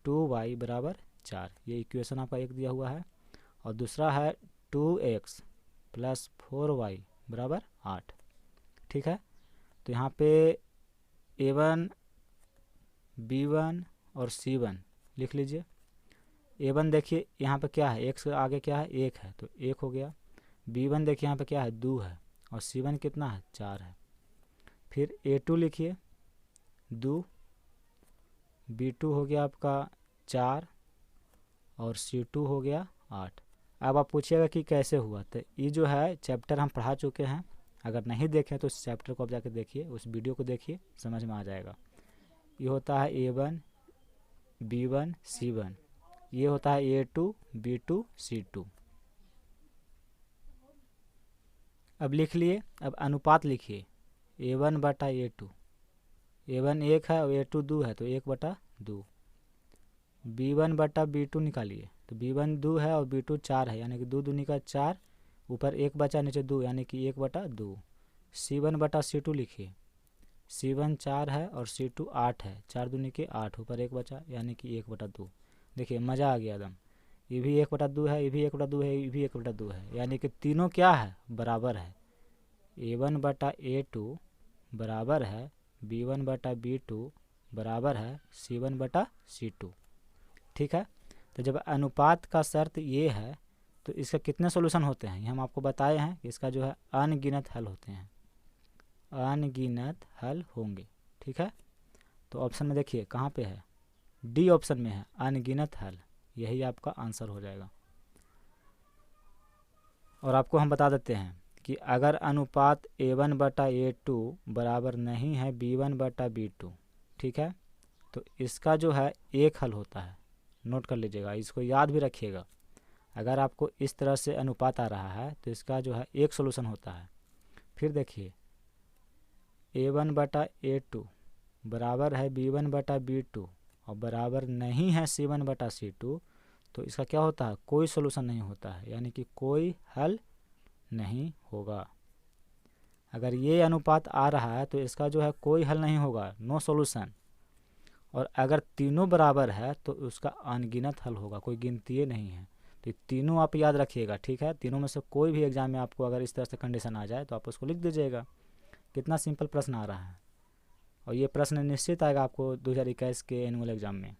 2y = 4, ये इक्वेशन आपका एक दिया हुआ है, और दूसरा है 2x + 4y = 8, ठीक है। तो यहाँ पे a1 b1 और c1 लिख लीजिए। a1 देखिए यहाँ पे क्या है, x के आगे क्या है 1 है, तो 1 हो गया। b1 देखिए यहाँ पे क्या है 2 है, और c1 कितना है 4 है। फिर a2 लिखिए 2, b2 हो गया आपका 4 और c2 हो गया 8। अब आप पूछिएगा कि कैसे हुआ, तो ये जो है चैप्टर हम पढ़ा चुके हैं, अगर नहीं देखें तो इस चैप्टर को आप जाके देखिए, उस वीडियो को देखिए, समझ में आ जाएगा। ये होता है a1 b1 c1, ये होता है a2 b2 c2। अब लिख लिए, अब अनुपात लिखिए, a1 बटा a2, a1 1 है और a2 2 है, तो 1/2। b1 बटा b2 निकालिए, तो b1 2 है और b2 4 है, यानी कि 2 दूनी का 4, ऊपर 1 बचा नीचे 2, यानी कि 1/2। c1 बटा c2 लिखिए, c1 4 है और c2 8 है, 4 दूनी के 8, ऊपर 1 बचा, यानी कि 1/2। देखिए मज़ा आ गया एकदम, ये भी 1/2 है, ये भी 1/2 है, ये भी 1/2 है, यानी कि तीनों क्या है बराबर है। a1 बटा a2 बराबर है b1 बटा b2 बराबर है c1 बटा c2, ठीक है। तो जब अनुपात का शर्त ये है तो इसका कितने सॉल्यूशन होते हैं, ये हम आपको बताए हैं कि इसका जो है अनगिनत हल होते हैं, अनगिनत हल होंगे, ठीक है। तो ऑप्शन में देखिए कहाँ पे है, डी ऑप्शन में है अनगिनत हल, यही आपका आंसर हो जाएगा। और आपको हम बता देते हैं कि अगर अनुपात A1/A2 बराबर नहीं है B1/B2, ठीक है, तो इसका जो है एक हल होता है। नोट कर लीजिएगा, इसको याद भी रखिएगा। अगर आपको इस तरह से अनुपात आ रहा है तो इसका जो है एक सॉल्यूशन होता है। फिर देखिए A1/A2 बराबर है B1/B2 और बराबर नहीं है C1/C2, तो इसका क्या होता है, कोई सॉल्यूशन नहीं होता है, यानी कि कोई हल नहीं होगा। अगर ये अनुपात आ रहा है तो इसका जो है कोई हल नहीं होगा, नो सॉल्यूशन। और अगर तीनों बराबर है तो उसका अनगिनत हल होगा, कोई गिनती नहीं है। तो तीनों आप याद रखिएगा, ठीक है। तीनों में से कोई भी एग्जाम में आपको अगर इस तरह से कंडीशन आ जाए तो आप उसको लिख दीजिएगा। कितना सिंपल प्रश्न आ रहा है, और ये प्रश्न निश्चित आएगा आपको 2021 के एनुअल एग्जाम में।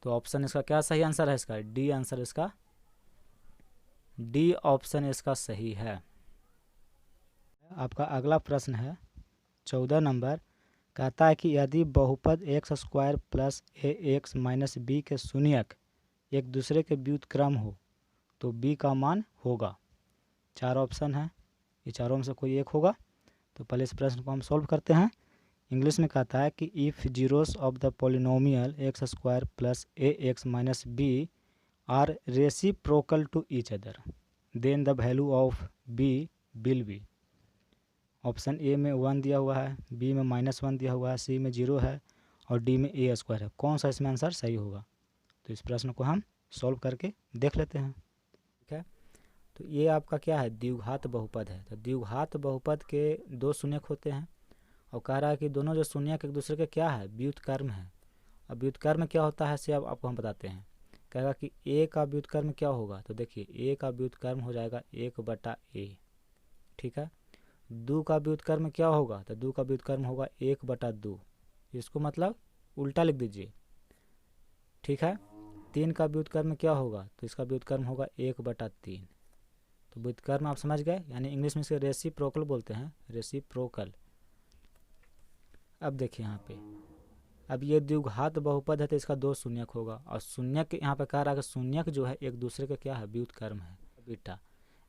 तो ऑप्शन इसका क्या सही आंसर है, इसका डी आंसर, इसका डी ऑप्शन इसका सही है। आपका अगला प्रश्न है 14 नंबर, कहता है कि यदि बहुपद x² plus ax minus b के शून्यक एक दूसरे के व्युत्क्रम हो तो b का मान होगा। 4 ऑप्शन है, ये चारों में से कोई एक होगा। तो पहले इस प्रश्न को हम सॉल्व करते हैं। इंग्लिश में कहता है कि if zeros of the polynomial x² plus ax minus b are reciprocal to each other then the value of b will be. Option A में 1 दिया हुआ है, बी में -1 दिया हुआ है, सी में 0 है और डी में a² है। कौन सा इसमें आंसर सही होगा? तो इस प्रश्न को हम सॉल्व करके देख लेते हैं, ठीक है। तो ये आपका क्या है, द्विघात बहुपद है। तो द्विघात बहुपद के दो शून्यक होते हैं और कह रहा है कि दोनों जो शून्यक एक दूसरे के क्या है, व्युत्क्रम है। अब व्युत्क्रम क्या होता है से अब आपको हम बताते हैं। कहेगा कि a का व्युत्क्रम क्या होगा, तो देखिए a का व्युत्क्रम हो जाएगा 1/a, ठीक है। 2 का व्युत्क्रम क्या होगा, तो 2 का व्युत्क्रम होगा 1/2, इसको मतलब उल्टा लिख दीजिए, ठीक है। 3 का व्युत्क्रम क्या होगा, तो इसका व्युत्क्रम होगा 1/3। तो व्युत्क्रम आप समझ गए, यानी इंग्लिश में इसे रेसिप्रोकल बोलते हैं, रेसिप्रोकल। अब देखिए यहाँ पे, अब ये द्विघात बहुपद है तो इसका दो शून्यक होगा और शून्यक यहाँ पे कह रहा है कि शून्यक जो है एक दूसरे का क्या है, व्युत्क्रम है, बीटा,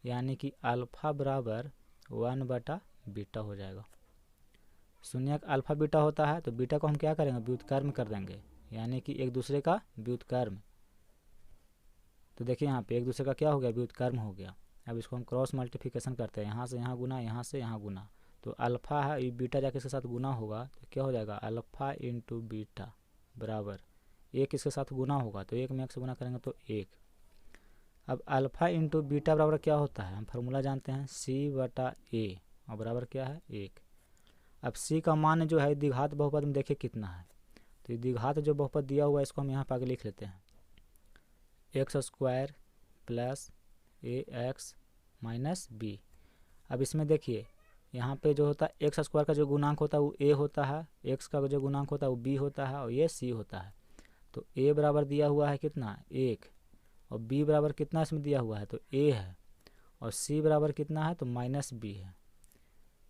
यानी कि अल्फा बराबर 1/बीटा हो जाएगा। शून्यक अल्फा बीटा होता है तो बीटा को हम क्या करेंगे, व्युत्क्रम कर देंगे, यानी कि एक दूसरे का व्युत्क्रम। तो देखिए यहाँ पे एक दूसरे का क्या हो गया, व्युत्क्रम हो गया। अब इसको हम क्रॉस मल्टीप्लिकेशन करते हैं, यहाँ से यहाँ गुना, यहाँ से यहाँ गुना। तो अल्फ़ा है, ये बीटा जाके इसके साथ गुना होगा तो क्या हो जाएगा, अल्फ़ा इंटू बीटा बराबर 1 इसके साथ गुना होगा तो 1 में 1 से गुना करेंगे तो 1। अब अल्फ़ा इंटू बीटा बराबर क्या होता है, हम फार्मूला जानते हैं, c/a और बराबर क्या है, 1। अब c का मान जो है द्विघात बहुपद में देखिए कितना है। तो द्विघात जो बहुपद दिया हुआ है इसको हम यहाँ पर आगे लिख लेते हैं, x² plus ax minus b। अब इसमें देखिए यहाँ पे जो होता है x² का जो गुणांक होता है वो a होता है, x का जो गुणांक होता है वो b होता है और ये c होता है। तो a बराबर दिया हुआ है कितना, 1, और b बराबर कितना इसमें दिया हुआ है, तो a है, और c बराबर कितना है, तो -b है।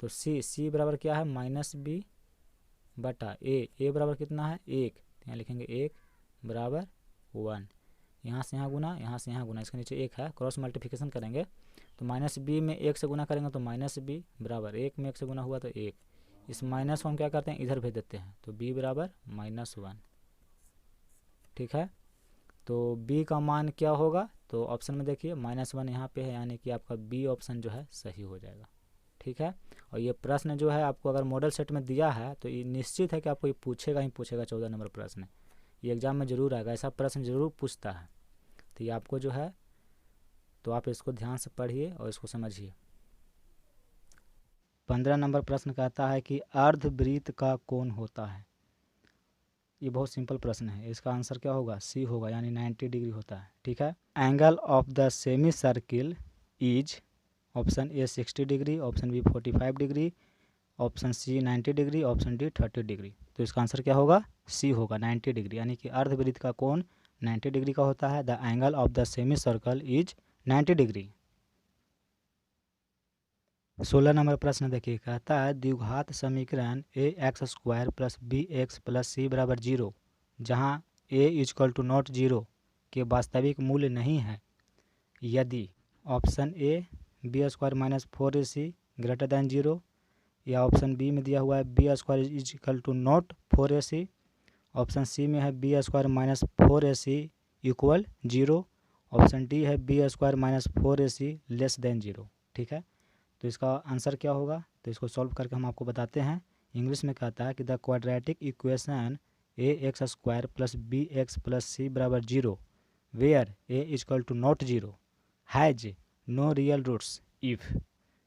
तो c बराबर क्या है, -b बटा a बराबर कितना है, 1, यहाँ लिखेंगे 1 बराबर 1, यहाँ से यहाँ गुना, यहाँ से यहाँ गुना, इसके नीचे 1 है, क्रॉस मल्टीप्लिकेशन करेंगे तो -b में 1 से गुना करेंगे तो -b बराबर 1 में 1 से गुना हुआ तो 1। इस माइनस को हम क्या करते हैं, इधर भेज देते हैं, तो b बराबर -1, ठीक है। तो b का मान क्या होगा, तो ऑप्शन में देखिए -1 यहाँ पे है, यानी कि आपका b ऑप्शन जो है सही हो जाएगा, ठीक है। और ये प्रश्न जो है आपको अगर मॉडल सेट में दिया है तो ये निश्चित है कि आपको ये पूछेगा ही पूछेगा। 14 नंबर प्रश्न ये एग्जाम में ज़रूर आएगा, ऐसा प्रश्न ज़रूर पूछता है। तो ये आपको जो है, तो आप इसको ध्यान से पढ़िए और इसको समझिए। 15 नंबर प्रश्न कहता है कि अर्धवृत्त का कोण होता है। ये बहुत सिंपल प्रश्न है, इसका आंसर क्या होगा, सी होगा, यानी 90 डिग्री होता है, ठीक है। Angle of the semicircle is, option A 60 degree, option B 45 degree, option C 90 degree, option D 30 degree. तो इसका आंसर क्या होगा, सी होगा, 90 डिग्री, यानी कि अर्धवृत्त का कोण 90 डिग्री का होता है। The angle of the semi circle is 90 degree. 16 number प्रश्न देखिए, कहता है द्विघात समीकरण ax² plus bx plus c बराबर 0 जहाँ a = नॉट 0 के वास्तविक मूल्य नहीं है यदि option A B square minus 4ac greater than 0, या ऑप्शन बी में दिया हुआ है B square is equal to not 4ac, option C में है B square minus 4ac equal 0, option D है B square minus 4ac less than 0। ठीक है, तो इसका आंसर क्या होगा, तो इसको सॉल्व करके हम आपको बताते हैं। इंग्लिश में कहता है कि the quadratic equation A X square plus B X plus C बराबर 0 where A equal to not 0 has no real roots if.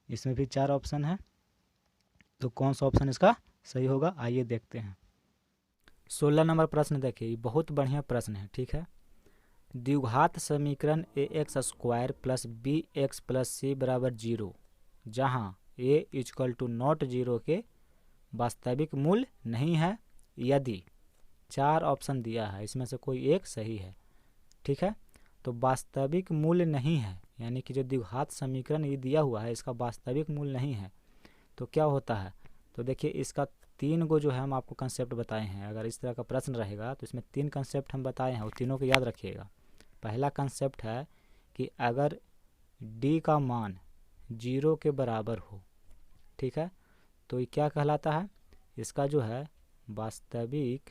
इसमें भी 4 ऑप्शन है, तो कौन सा ऑप्शन इसका सही होगा, आइए देखते हैं। 16 नंबर प्रश्न देखिए, ये बहुत बढ़िया प्रश्न है। ठीक है, द्विघात समीकरण A X square plus B X plus C बराबर 0 जहाँ ए इक्वल टू नॉट 0 के वास्तविक मूल्य नहीं है यदि 4 ऑप्शन दिया है, इसमें से कोई एक सही है। ठीक है, तो वास्तविक मूल्य नहीं है यानी कि जो द्विघात समीकरण ये दिया हुआ है इसका वास्तविक मूल्य नहीं है, तो क्या होता है, तो देखिए इसका 3 गो जो है हम आपको कंसेप्ट बताए हैं। अगर इस तरह का प्रश्न रहेगा तो इसमें 3 कंसेप्ट हम बताए हैं, वो तीनों को याद रखिएगा। पहला कंसेप्ट है कि अगर d का मान 0 के बराबर हो, ठीक है, तो ये क्या कहलाता है, इसका जो है वास्तविक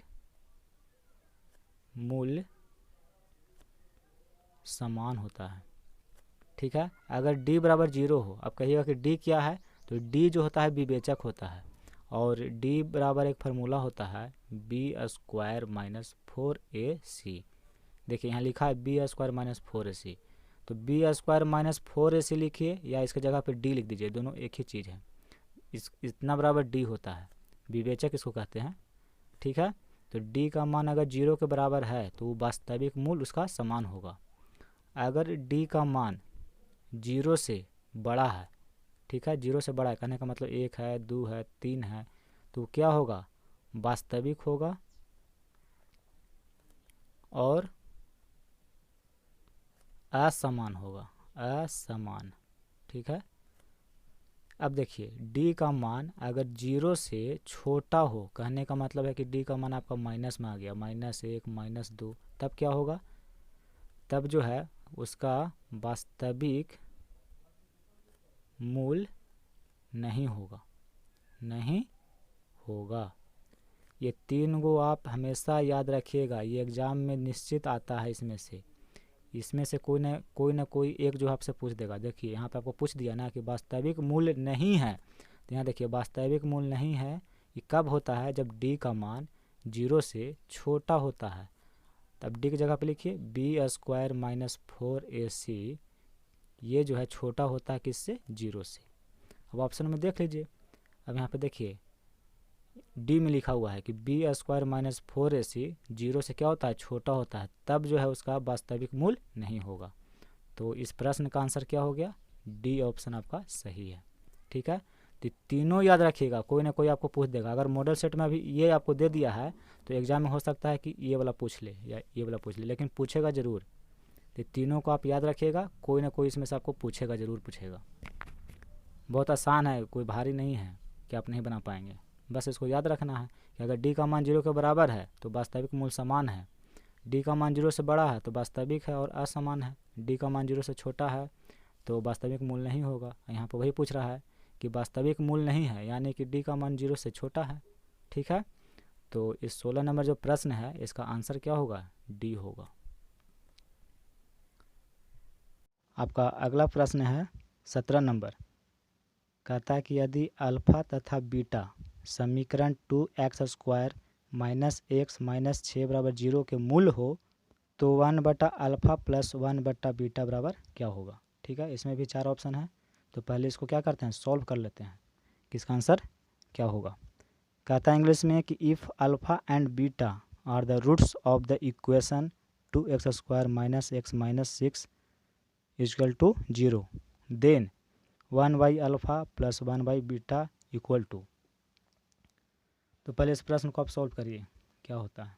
मूल्य समान होता है। ठीक है, अगर d बराबर 0 हो, अब कहिएगा कि d क्या है, तो d जो होता है विवेचक होता है, और d बराबर एक फार्मूला होता है बी स्क्वायर माइनस 4ac। देखिए यहाँ लिखा है बी स्क्वायर माइनस 4ac, तो बी स्क्वायर माइनस 4ac लिखिए या इसके जगह पे d लिख दीजिए, दोनों एक ही चीज़ है। इतना बराबर d होता है, विवेचक इसको कहते हैं। ठीक है, तो d का मान अगर 0 के बराबर है तो वास्तविक मूल्य उसका समान होगा। अगर d का मान 0 से बड़ा है, ठीक है, 0 से बड़ा है कहने का मतलब 1 है, 2 है, 3 है, तो क्या होगा, वास्तविक होगा और असमान होगा, असमान। ठीक है, अब देखिए d का मान अगर 0 से छोटा हो, कहने का मतलब है कि d का मान आपका माइनस में आ गया, -1 -2, तब क्या होगा, तब जो है उसका वास्तविक मूल्य नहीं होगा, नहीं होगा। ये 3 गो आप हमेशा याद रखिएगा, ये एग्ज़ाम में निश्चित आता है। इसमें से कोई ना कोई एक जो आपसे पूछ देगा। देखिए यहाँ पे आपको पूछ दिया ना कि वास्तविक मूल्य नहीं है, तो यहाँ देखिए वास्तविक मूल्य नहीं है ये कब होता है, जब d का मान 0 से छोटा होता है, तब d की जगह पे लिखिए बी स्क्वायर माइनस 4ac, ये जो है छोटा होता है किससे, 0 से। अब ऑप्शन में देख लीजिए, अब यहाँ पे देखिए डी में लिखा हुआ है कि बी स्क्वायर माइनस 4ac 0 से क्या होता है, छोटा होता है, तब जो है उसका वास्तविक मूल्य नहीं होगा। तो इस प्रश्न का आंसर क्या हो गया, डी ऑप्शन आपका सही है। ठीक है, तो तीनों याद रखिएगा, कोई ना कोई आपको पूछ देगा। अगर मॉडल सेट में अभी ये आपको दे दिया है तो एग्जाम में हो सकता है कि ये वाला पूछ ले या ये वाला पूछ ले, लेकिन पूछेगा ज़रूर। तो तीनों को आप याद रखिएगा, कोई ना कोई इसमें से आपको पूछेगा, ज़रूर पूछेगा। बहुत आसान है, कोई भारी नहीं है कि आप नहीं बना पाएंगे। बस इसको याद रखना है कि अगर d का मान 0 के बराबर है तो वास्तविक मूल्य समान है, d का मान 0 से बड़ा है तो वास्तविक है और असमान है, d का मान 0 से छोटा है तो वास्तविक मूल्य नहीं होगा। यहाँ पर वही पूछ रहा है कि वास्तविक मूल्य नहीं है यानी कि d का मान 0 से छोटा है। ठीक है, तो इस 16 नंबर जो प्रश्न है इसका आंसर क्या होगा, डी होगा। आपका अगला प्रश्न है 17 नंबर, कहता है कि यदि अल्फा तथा बीटा समीकरण 2x square minus x minus 6 बराबर 0 के मूल हो तो 1/अल्फा प्लस 1/बीटा बराबर क्या होगा। ठीक है, इसमें भी 4 ऑप्शन है, तो पहले इसको क्या करते हैं, सॉल्व कर लेते हैं कि इसका आंसर क्या होगा। कहता है इंग्लिश में कि if alpha and beta are the roots of the equation 2x square minus x minus 6 equal to 0 then 1/अल्फा प्लस 1/बीटा इक्वल टू। तो पहले इस प्रश्न को आप सॉल्व करिए, क्या होता है।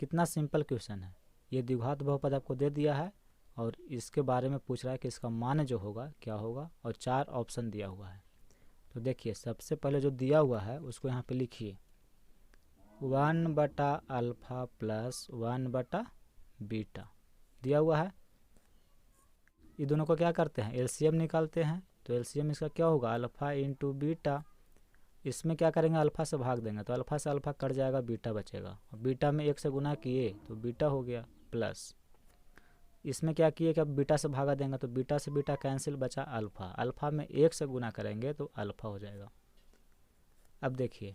कितना सिंपल क्वेश्चन है, ये द्विघात बहुपद आपको दे दिया है और इसके बारे में पूछ रहा है कि इसका मान जो होगा क्या होगा, और 4 ऑप्शन दिया हुआ है। तो देखिए सबसे पहले जो दिया हुआ है उसको यहाँ पे लिखिए 1/अल्फा प्लस 1/बीटा दिया हुआ है। ये दोनों को क्या करते हैं, एलसीएम निकालते हैं। तो एलसीएम इसका क्या होगा, अल्फ़ा इंटू बीटा। इसमें क्या करेंगे, अल्फ़ा से भाग देंगे तो अल्फ़ा से अल्फ़ा कट जाएगा, बीटा बचेगा। और बीटा में 1 से गुना किए तो बीटा हो गया, प्लस इसमें क्या किए कि अब बीटा से भागा देंगे तो बीटा से बीटा कैंसिल, बचा अल्फ़ा। अल्फ़ा में 1 से गुना करेंगे तो अल्फ़ा हो जाएगा। अब देखिए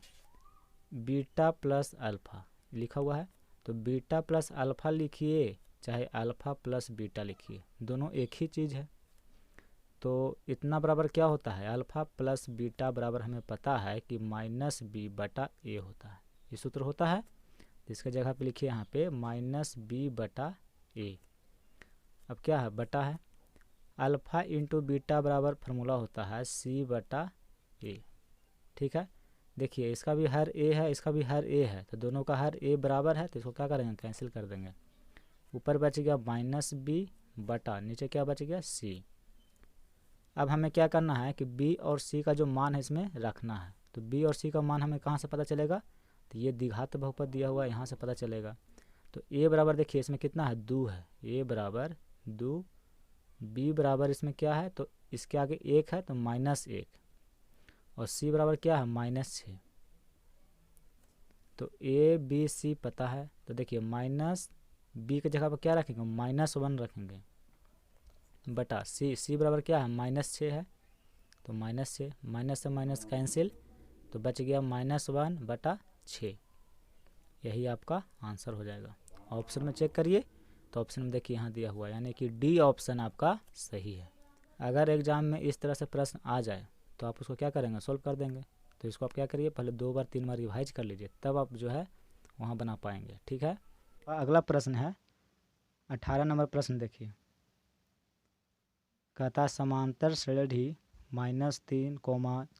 बीटा प्लस अल्फ़ा लिखा हुआ है, तो बीटा प्लस अल्फ़ा लिखिए चाहे अल्फ़ा प्लस बीटा लिखिए, दोनों एक ही चीज़ है। तो इतना बराबर क्या होता है, अल्फ़ा प्लस बीटा बराबर हमें पता है कि माइनस बी बटा ए होता है। ये सूत्र होता है, इसके जगह पे लिखिए यहाँ पे माइनस बी बटा ए। अब क्या है, बटा है, अल्फ़ा इंटू बीटा बराबर फार्मूला होता है सी बटा ए। ठीक है, देखिए इसका भी हर ए है, इसका भी हर ए है, तो दोनों का हर ए बराबर है, तो इसको क्या करेंगे, कैंसिल कर देंगे। ऊपर बच गया माइनस बी बटा, नीचे क्या बच गया, सी। अब हमें क्या करना है कि बी और सी का जो मान है इसमें रखना है। तो बी और सी का मान हमें कहाँ से पता चलेगा, तो ये द्विघात बहुपद दिया हुआ है, यहाँ से पता चलेगा। तो ए बराबर देखिए इसमें कितना है, 2 है, ए बराबर 2, बी बराबर इसमें क्या है, तो इसके आगे 1 है तो -1, और सी बराबर क्या है, -6। तो ए बी सी पता है, तो देखिए माइनस बी की जगह पर क्या रखेंगे, -1 रखेंगे, बटा सी बराबर क्या है, -6 है, तो -6, माइनस से माइनस कैंसिल, तो बच गया -1 बटा 6। यही आपका आंसर हो जाएगा। ऑप्शन में चेक करिए, तो ऑप्शन में देखिए यहाँ दिया हुआ है, यानी कि डी ऑप्शन आपका सही है। अगर एग्जाम में इस तरह से प्रश्न आ जाए तो आप उसको क्या करेंगे, सोल्व कर देंगे। तो इसको आप क्या करिए, पहले 2 बार 3 बार रिवाइज कर लीजिए, तब आप जो है वहाँ बना पाएंगे। ठीक है, अगला प्रश्न है 18 नंबर प्रश्न देखिए, कहता समांतर श्रेणी -3,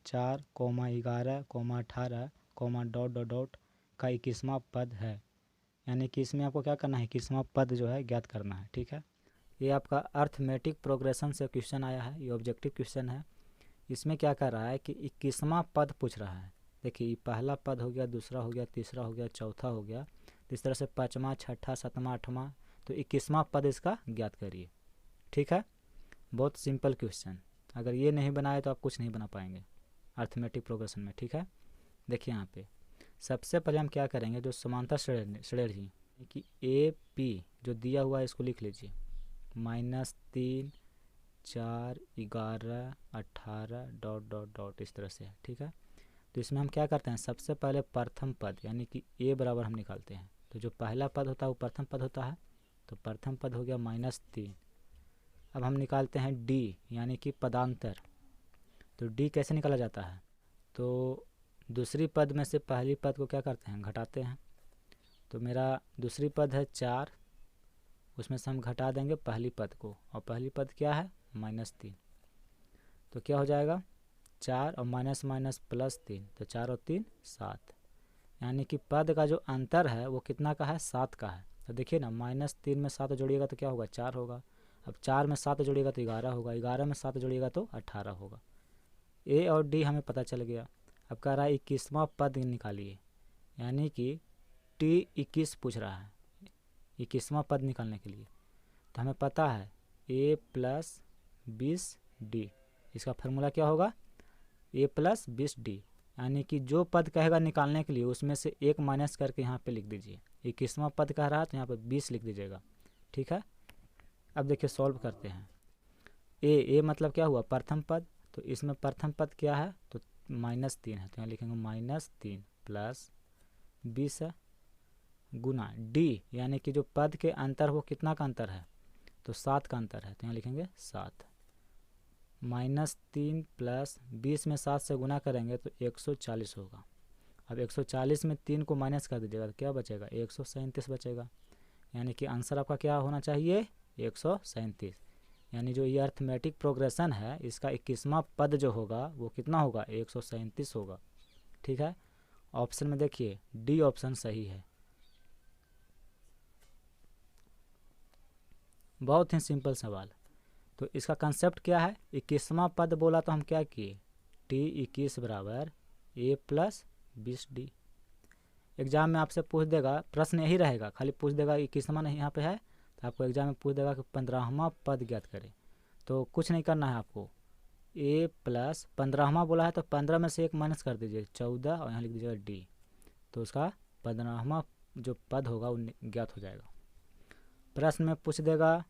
4, 11, 18, डॉट का 21वां पद है। यानी कि इसमें आपको क्या करना है, 21वां पद जो है ज्ञात करना है। ठीक है, ये आपका अर्थमेटिक प्रोग्रेशन से क्वेश्चन आया है, ये ऑब्जेक्टिव क्वेश्चन है। इसमें क्या कर रहा है कि 21वां पद पूछ रहा है। देखिए ये पहला पद हो गया, दूसरा हो गया, तीसरा हो गया, चौथा हो गया, इस तरह से 5वां, 6ठा, 7वां, 8वां, तो 21वां पद इसका ज्ञात करिए। ठीक है, बहुत सिंपल क्वेश्चन, अगर ये नहीं बनाए तो आप कुछ नहीं बना पाएंगे अर्थमेटिक प्रोग्रेशन में। ठीक है, देखिए यहाँ पे सबसे पहले हम क्या करेंगे, जो समांतर श्रेणी कि ए पी जो दिया हुआ है इसको लिख लीजिए, -3, 4, 11, 18, डॉट इस तरह से है। ठीक है, तो इसमें हम क्या करते हैं, सबसे पहले प्रथम पद यानी कि ए बराबर हम निकालते हैं। तो जो पहला पद होता है वो प्रथम पद होता है, तो प्रथम पद हो गया -3। अब हम निकालते हैं डी यानी कि पदांतर। तो डी कैसे निकाला जाता है, तो दूसरी पद में से पहली पद को क्या करते हैं, घटाते हैं। तो मेरा दूसरी पद है 4, उसमें से हम घटा देंगे पहली पद को, और पहली पद क्या है, -3। तो क्या हो जाएगा, 4 और माइनस माइनस +3, तो 4 और 3 7। यानी कि पद का जो अंतर है वो कितना का है, 7 का है। तो देखिए ना, -3 में 7 जोड़िएगा तो क्या होगा, 4 होगा। अब 4 में 7 जोड़िएगा तो 11 होगा, 11 में 7 जोड़िएगा तो 18 होगा। ए और डी हमें पता चल गया। अब कह रहा है 21वां पद निकालिए, यानी कि टी 21 पूछ रहा है 21वां पद निकालने के लिए। तो हमें पता है a + 20d, इसका फार्मूला क्या होगा, a + 20d। यानी कि जो पद कहेगा निकालने के लिए उसमें से 1 माइनस करके यहाँ पे लिख दीजिए। 21वां पद कह रहा है तो यहाँ पे 20 लिख दीजिएगा। ठीक है, अब देखिए सॉल्व करते हैं। ए मतलब क्या हुआ, प्रथम पद, तो इसमें प्रथम पद क्या है, तो -3 है, तो यहाँ लिखेंगे -3 + 20 है, गुना डी यानी कि जो पद के अंतर वो कितना का अंतर है, तो 7 का अंतर है, तो यहाँ लिखेंगे 7। -3 + 20 में 7 से गुना करेंगे तो 140 होगा। अब 140 में 3 को माइनस कर दीजिएगा तो क्या बचेगा, 137 बचेगा। यानी कि आंसर आपका क्या होना चाहिए, 137। यानी जो ये अर्थमेटिक प्रोग्रेशन है इसका 21वां पद जो होगा वो कितना होगा, 137 होगा। ठीक है, ऑप्शन में देखिए डी ऑप्शन सही है। बहुत ही सिंपल सवाल। तो इसका कंसेप्ट क्या है, 21वां पद बोला तो हम क्या किए, T21 बराबर a + 20d। एग्जाम में आपसे पूछ देगा, प्रश्न यही रहेगा, खाली पूछ देगा 21वां नहीं यहाँ पे है, तो आपको एग्जाम में पूछ देगा कि 15वां पद ज्ञात करें। तो कुछ नहीं करना है आपको, a प्लस 15वां बोला है तो 15 में से 1 माइनस कर दीजिए 14 और यहाँ लिख दीजिएगा d, तो उसका 15वां जो पद होगा वो ज्ञात हो जाएगा। प्रश्न में पूछ देगा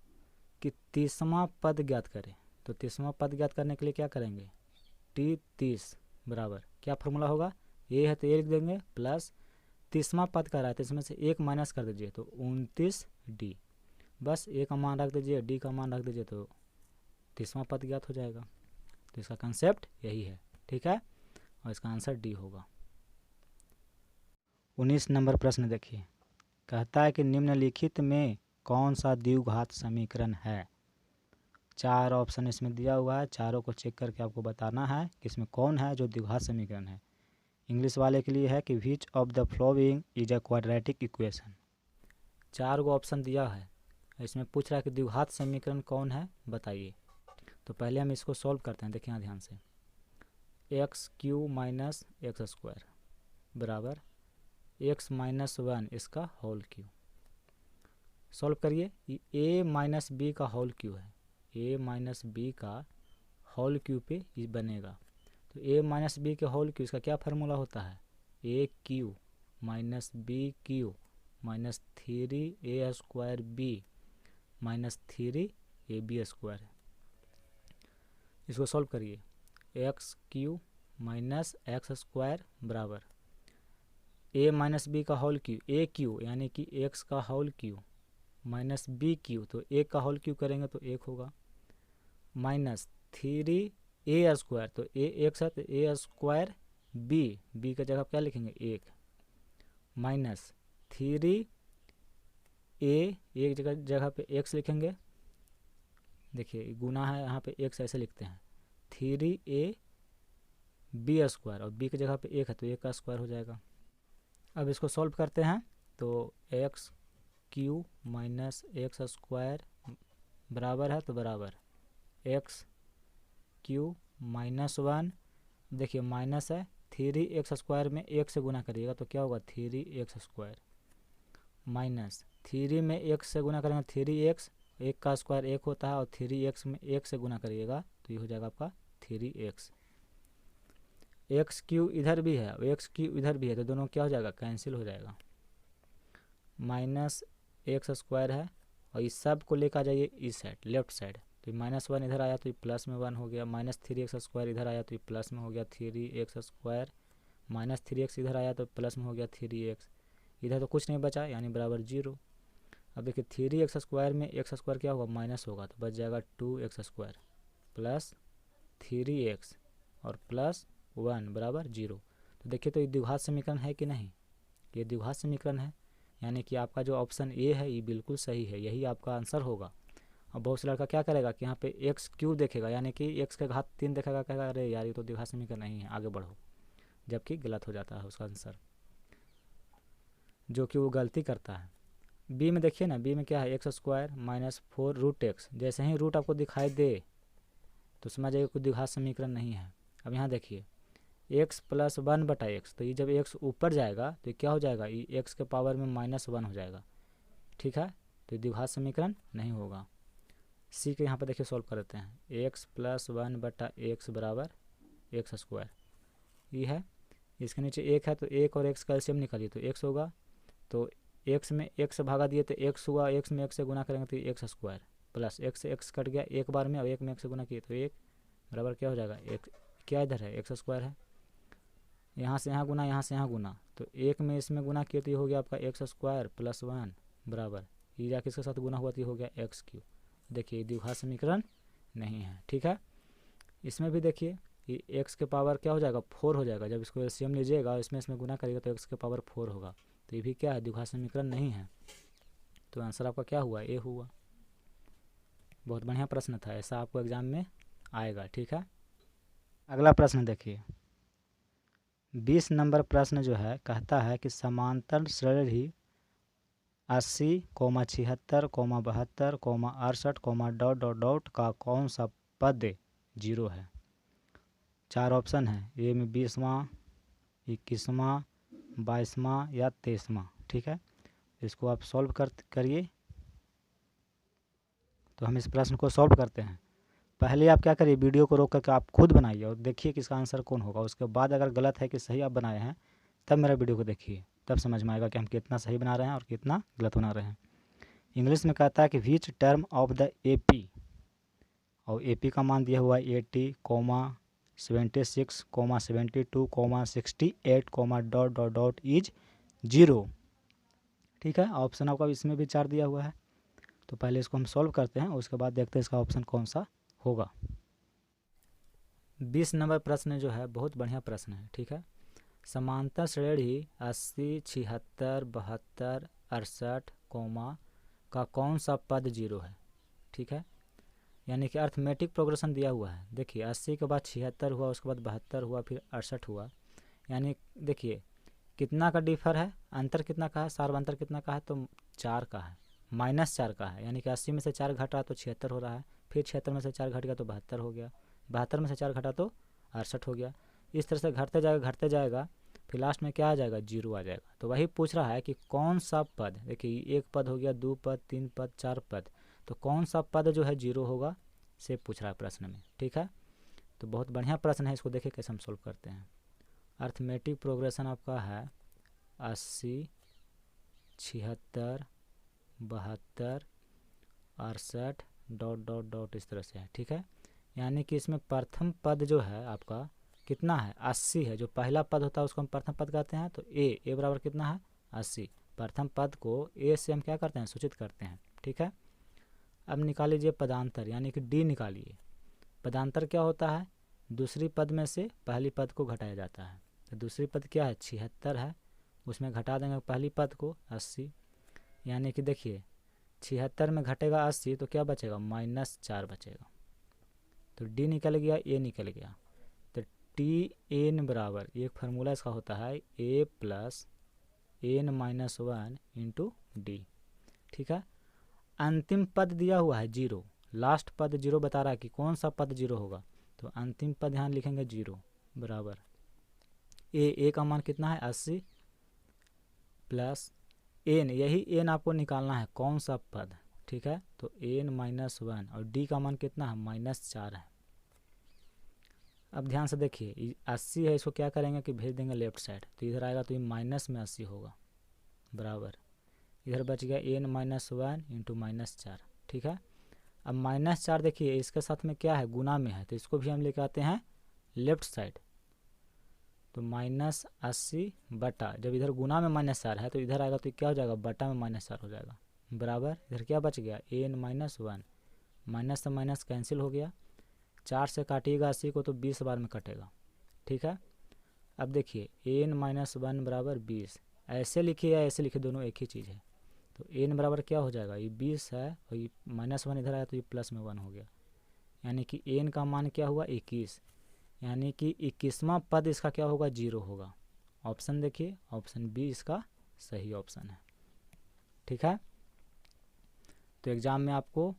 कि 30वां पद ज्ञात करें, तो 30वां पद ज्ञात करने के लिए क्या करेंगे, t 30 बराबर क्या फॉर्मूला होगा, a है तो a लिख देंगे प्लस 30वां पद का रहा है तो इसमें से 1 माइनस कर दीजिए तो 29d, बस a का मान रख दीजिए d का मान रख दीजिए तो 30वां पद ज्ञात हो जाएगा। तो इसका कंसेप्ट यही है, ठीक है, और इसका आंसर डी होगा। 19 नंबर प्रश्न देखिए, कहता है कि निम्नलिखित में कौन सा द्विघात समीकरण है। 4 ऑप्शन इसमें दिया हुआ है, चारों को चेक करके आपको बताना है कि इसमें कौन है जो द्विघात समीकरण है। इंग्लिश वाले के लिए है कि which of the following is a quadratic equation. 4 go option दिया है, इसमें पूछ रहा है कि द्विघात समीकरण कौन है बताइए। तो पहले हम इसको सॉल्व करते हैं, देखिए यहाँ ध्यान से, X cube minus X square बराबर एक्स माइनस 1 इसका होल क्यू। सॉल्व करिए, ए माइनस बी का होल क्यू है, ए माइनस बी का होल क्यू पे ये बनेगा। तो ए माइनस बी के होल क्यू, इसका क्या फार्मूला होता है, A cube minus B cube minus 3 A square B minus 3 A B square. इसको सॉल्व करिए, X cube minus X square बराबर ए माइनस बी का होल क्यू, ए क्यू यानी कि एक्स का whole cube minus B cube, तो एक का होल क्यू करेंगे तो 1 होगा, माइनस 3 ए स्क्वायर, तो ए एक्स है तो ए स्क्वायर बी, बी का जगह क्या लिखेंगे 1, माइनस 3 ए, एक जगह पे एक्स लिखेंगे, देखिए गुना है यहाँ पे एक्स ऐसे लिखते हैं, 3 ए बी स्क्वायर और बी की जगह पे 1 है तो 1 का स्क्वायर हो जाएगा। अब इसको सॉल्व करते हैं, तो x cube minus X square बराबर है तो बराबर एक्स क्यू माइनस 1, देखिए माइनस है 3 एक्स स्क्वायर में 1 से गुना करिएगा तो क्या होगा 3 एक्स स्क्वायर, माइनस 3 में 1 से गुना करेंगे 3 एक्स, 1 का स्क्वायर 1 होता है और 3 एक्स में 1 से गुना करिएगा तो ये हो जाएगा आपका 3 एक्स। एक्स क्यू इधर भी है और एक्स क्यू इधर भी है तो दोनों क्या हो जाएगा, कैंसिल हो जाएगा, माइनस एक्स स्क्वायर है और इस सब को लेकर आ जाइए इस साइड लेफ्ट साइड, तो माइनस 1 इधर आया तो ये प्लस में 1 हो गया, माइनस 3 एक्स स्क्वायर इधर आया तो ये प्लस में हो गया 3 एक्स स्क्वायर, माइनस 3 एक्स इधर आया तो प्लस में हो गया 3 एक्स, इधर तो कुछ नहीं बचा यानी बराबर 0। अब देखिए 3 एक्स स्क्वायर में एक्स स्क्वायर क्या होगा माइनस होगा तो बच जाएगा 2 एक्स स्क्वायर प्लस 3 एक्स और प्लस 1 बराबर 0। तो देखिए तो ये द्विघात समीकरण है कि नहीं, ये द्विघात समीकरण है, यानी कि आपका जो ऑप्शन ए है ये बिल्कुल सही है, यही आपका आंसर होगा। और बहुत से लड़का क्या करेगा कि यहाँ पे एक्स क्यू देखेगा यानी कि एक्स के घात 3 देखेगा, कहेगा अरे यार ये तो द्विघात समीकरण नहीं है आगे बढ़ो, जबकि गलत हो जाता है उसका आंसर, जो कि वो गलती करता है। बी में देखिए ना, बी में क्या है X square minus 4 root X, जैसे ही रूट आपको दिखाई दे तो समझ जाइए कोई द्विघात समीकरण नहीं है। अब यहाँ देखिए एक्स प्लस 1 बटा एक्स, तो ये जब एक्स ऊपर जाएगा तो ये क्या हो जाएगा, ये एक्स के पावर में माइनस 1 हो जाएगा, ठीक है, तो ये द्विघात समीकरण नहीं होगा। सी के यहाँ पर देखिए सॉल्व कर देते हैं, एक्स प्लस 1 बटा एक्स बराबर एक्स स्क्वायर, ये है, इसके नीचे 1 है तो 1 और एक्स का एलसीएम निकालिए तो एक्स होगा, तो एक्स में एक्स भागा दिए तो एक्स हुआ, एक्स में एक्स से गुना करेंगे तो एक्स स्क्वायर प्लस एक्स से एक्स कट गया एक बार में और 1 में एक्स से गुना किए तो 1 बराबर क्या हो जाएगा, एक क्या इधर है एक्स स्क्वायर है, यहाँ से यहाँ गुना यहाँ से यहाँ गुना, तो 1 में इसमें गुना किए तो ये हो गया आपका एक्स स्क्वायर प्लस 1 बराबर ये जाके इसके साथ गुना हुआ तो ये हो गया एक्स क्यू। देखिए द्विघात समीकरण नहीं है, ठीक है। इसमें भी देखिए ये एक्स के पावर क्या हो जाएगा 4 हो जाएगा, जब इसको एलसीएम लीजिएगा इसमें गुना करिएगा तो एक्स के पावर 4 होगा, तो ये भी क्या है द्विघात समीकरण नहीं है, तो आंसर आपका क्या हुआ ए हुआ। बहुत बढ़िया प्रश्न था, ऐसा आपको एग्जाम में आएगा, ठीक है। अगला प्रश्न देखिए 20 नंबर प्रश्न जो है कहता है कि समांतर श्रेणी 80, 76, 72, 68, डॉट डॉट डॉट का कौन सा पद 0 है। 4 ऑप्शन है, ए में 20वां, 21वां, 22वां या 23वां, ठीक है। इसको आप सॉल्व करिए, तो हम इस प्रश्न को सॉल्व करते हैं। पहले आप क्या करिए, वीडियो को रोक करके आप खुद बनाइए और देखिए कि इसका आंसर कौन होगा। उसके बाद अगर गलत है कि सही आप बनाए हैं तब मेरा वीडियो को देखिए, तब समझ में आएगा कि हम कितना सही बना रहे हैं और कितना गलत बना रहे हैं। इंग्लिश में कहता है कि which term of the AP, और AP का मान दिया हुआ है 80, 76, 72, 68, ... इज 0। ठीक है, ऑप्शन आपका इसमें भी 4 दिया हुआ है। तो पहले इसको हम सॉल्व करते हैं, उसके बाद देखते हैं इसका ऑप्शन कौन सा होगा। 20 नंबर प्रश्न जो है बहुत बढ़िया प्रश्न है। ठीक है, समांतर श्रेणी 80, 76, 72, 68, का कौन सा पद 0 है। ठीक है, यानी कि अर्थमेटिक प्रोग्रेशन दिया हुआ है। देखिए 80 के बाद 76 हुआ, उसके बाद 72 हुआ, फिर 68 हुआ। यानी देखिए कितना का डिफर है, अंतर कितना का है, सार्वंतर कितना का है, तो 4 का है, -4 का है। यानी कि 80 में से 4 घट रहा तो 76 हो रहा है, फिर 76 में से 4 घट गया तो 72 हो गया, 72 में से 4 घटा तो 68 हो गया। इस तरह से घटते जाएगा, फिर लास्ट में क्या आ जाएगा, 0 आ जाएगा। तो वही पूछ रहा है कि कौन सा पद, देखिए 1 पद हो गया, 2 पद, 3 पद, 4 पद, तो कौन सा पद जो है 0 होगा से पूछ रहा है प्रश्न में। ठीक है, तो बहुत बढ़िया प्रश्न है, इसको देखिए कैसे हम सोल्व करते हैं। अर्थमेटिक प्रोग्रेशन आपका है 80, 76, 72, 68 ... इस तरह से है। ठीक है, यानी कि इसमें प्रथम पद जो है आपका कितना है, 80 है। जो पहला पद होता है उसको हम प्रथम पद कहते हैं। तो ए बराबर कितना है, 80। प्रथम पद को ए से हम क्या करते हैं, सूचित करते हैं। ठीक है, अब निकाल लीजिए पदांतर, यानी कि डी निकालिए। पदांतर क्या होता है, दूसरी पद में से पहली पद को घटाया जाता है। तो दूसरी पद क्या है, 76 है, उसमें घटा देंगे पहली पद को 80। यानी कि देखिए 76 में घटेगा 80 तो क्या बचेगा, -4 बचेगा। तो डी निकल गया, ए निकल गया। तो TN बराबर, एक फार्मूला इसका होता है A + N-1 × D। ठीक है, अंतिम पद दिया हुआ है 0, लास्ट पद 0 बता रहा है कि कौन सा पद 0 होगा। तो अंतिम पद यहाँ लिखेंगे 0 बराबर ए का मान कितना है, 80 + N, यही N आपको निकालना है कौन सा पद। ठीक है, तो N-1 और D का मान कितना है, -4 है। अब ध्यान से देखिए 80 है, इसको क्या करेंगे कि भेज देंगे लेफ्ट साइड, तो इधर आएगा तो ये माइनस में 80 होगा बराबर, इधर बच गया N-1 × -4। ठीक है, अब -4 देखिए इसके साथ में क्या है, गुना में है, तो इसको भी हम लेके आते हैं लेफ्ट साइड। तो -80 बटा, जब इधर गुना में -4 है तो इधर आएगा तो क्या हो जाएगा, बटा में -4 हो जाएगा बराबर। इधर क्या बच गया, N-1, माइनस से माइनस कैंसिल हो गया, 4 से काटिएगा 80 को तो 20 बार में कटेगा। ठीक है, अब देखिए N-1 बराबर 20, ऐसे लिखिए या ऐसे लिखिए, दोनों एक ही चीज़ है। तो N बराबर क्या हो जाएगा, ये 20 है और ये -1 इधर आया तो ये प्लस में 1 हो गया। यानी कि N का मान क्या हुआ, 21। यानी कि 21वां पद इसका क्या होगा, 0 होगा। ऑप्शन देखिए, ऑप्शन बी इसका सही ऑप्शन है। ठीक है, तो एग्ज़ाम में आपको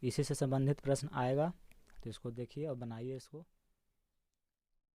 इसी से संबंधित प्रश्न आएगा, तो इसको देखिए और बनाइए इसको।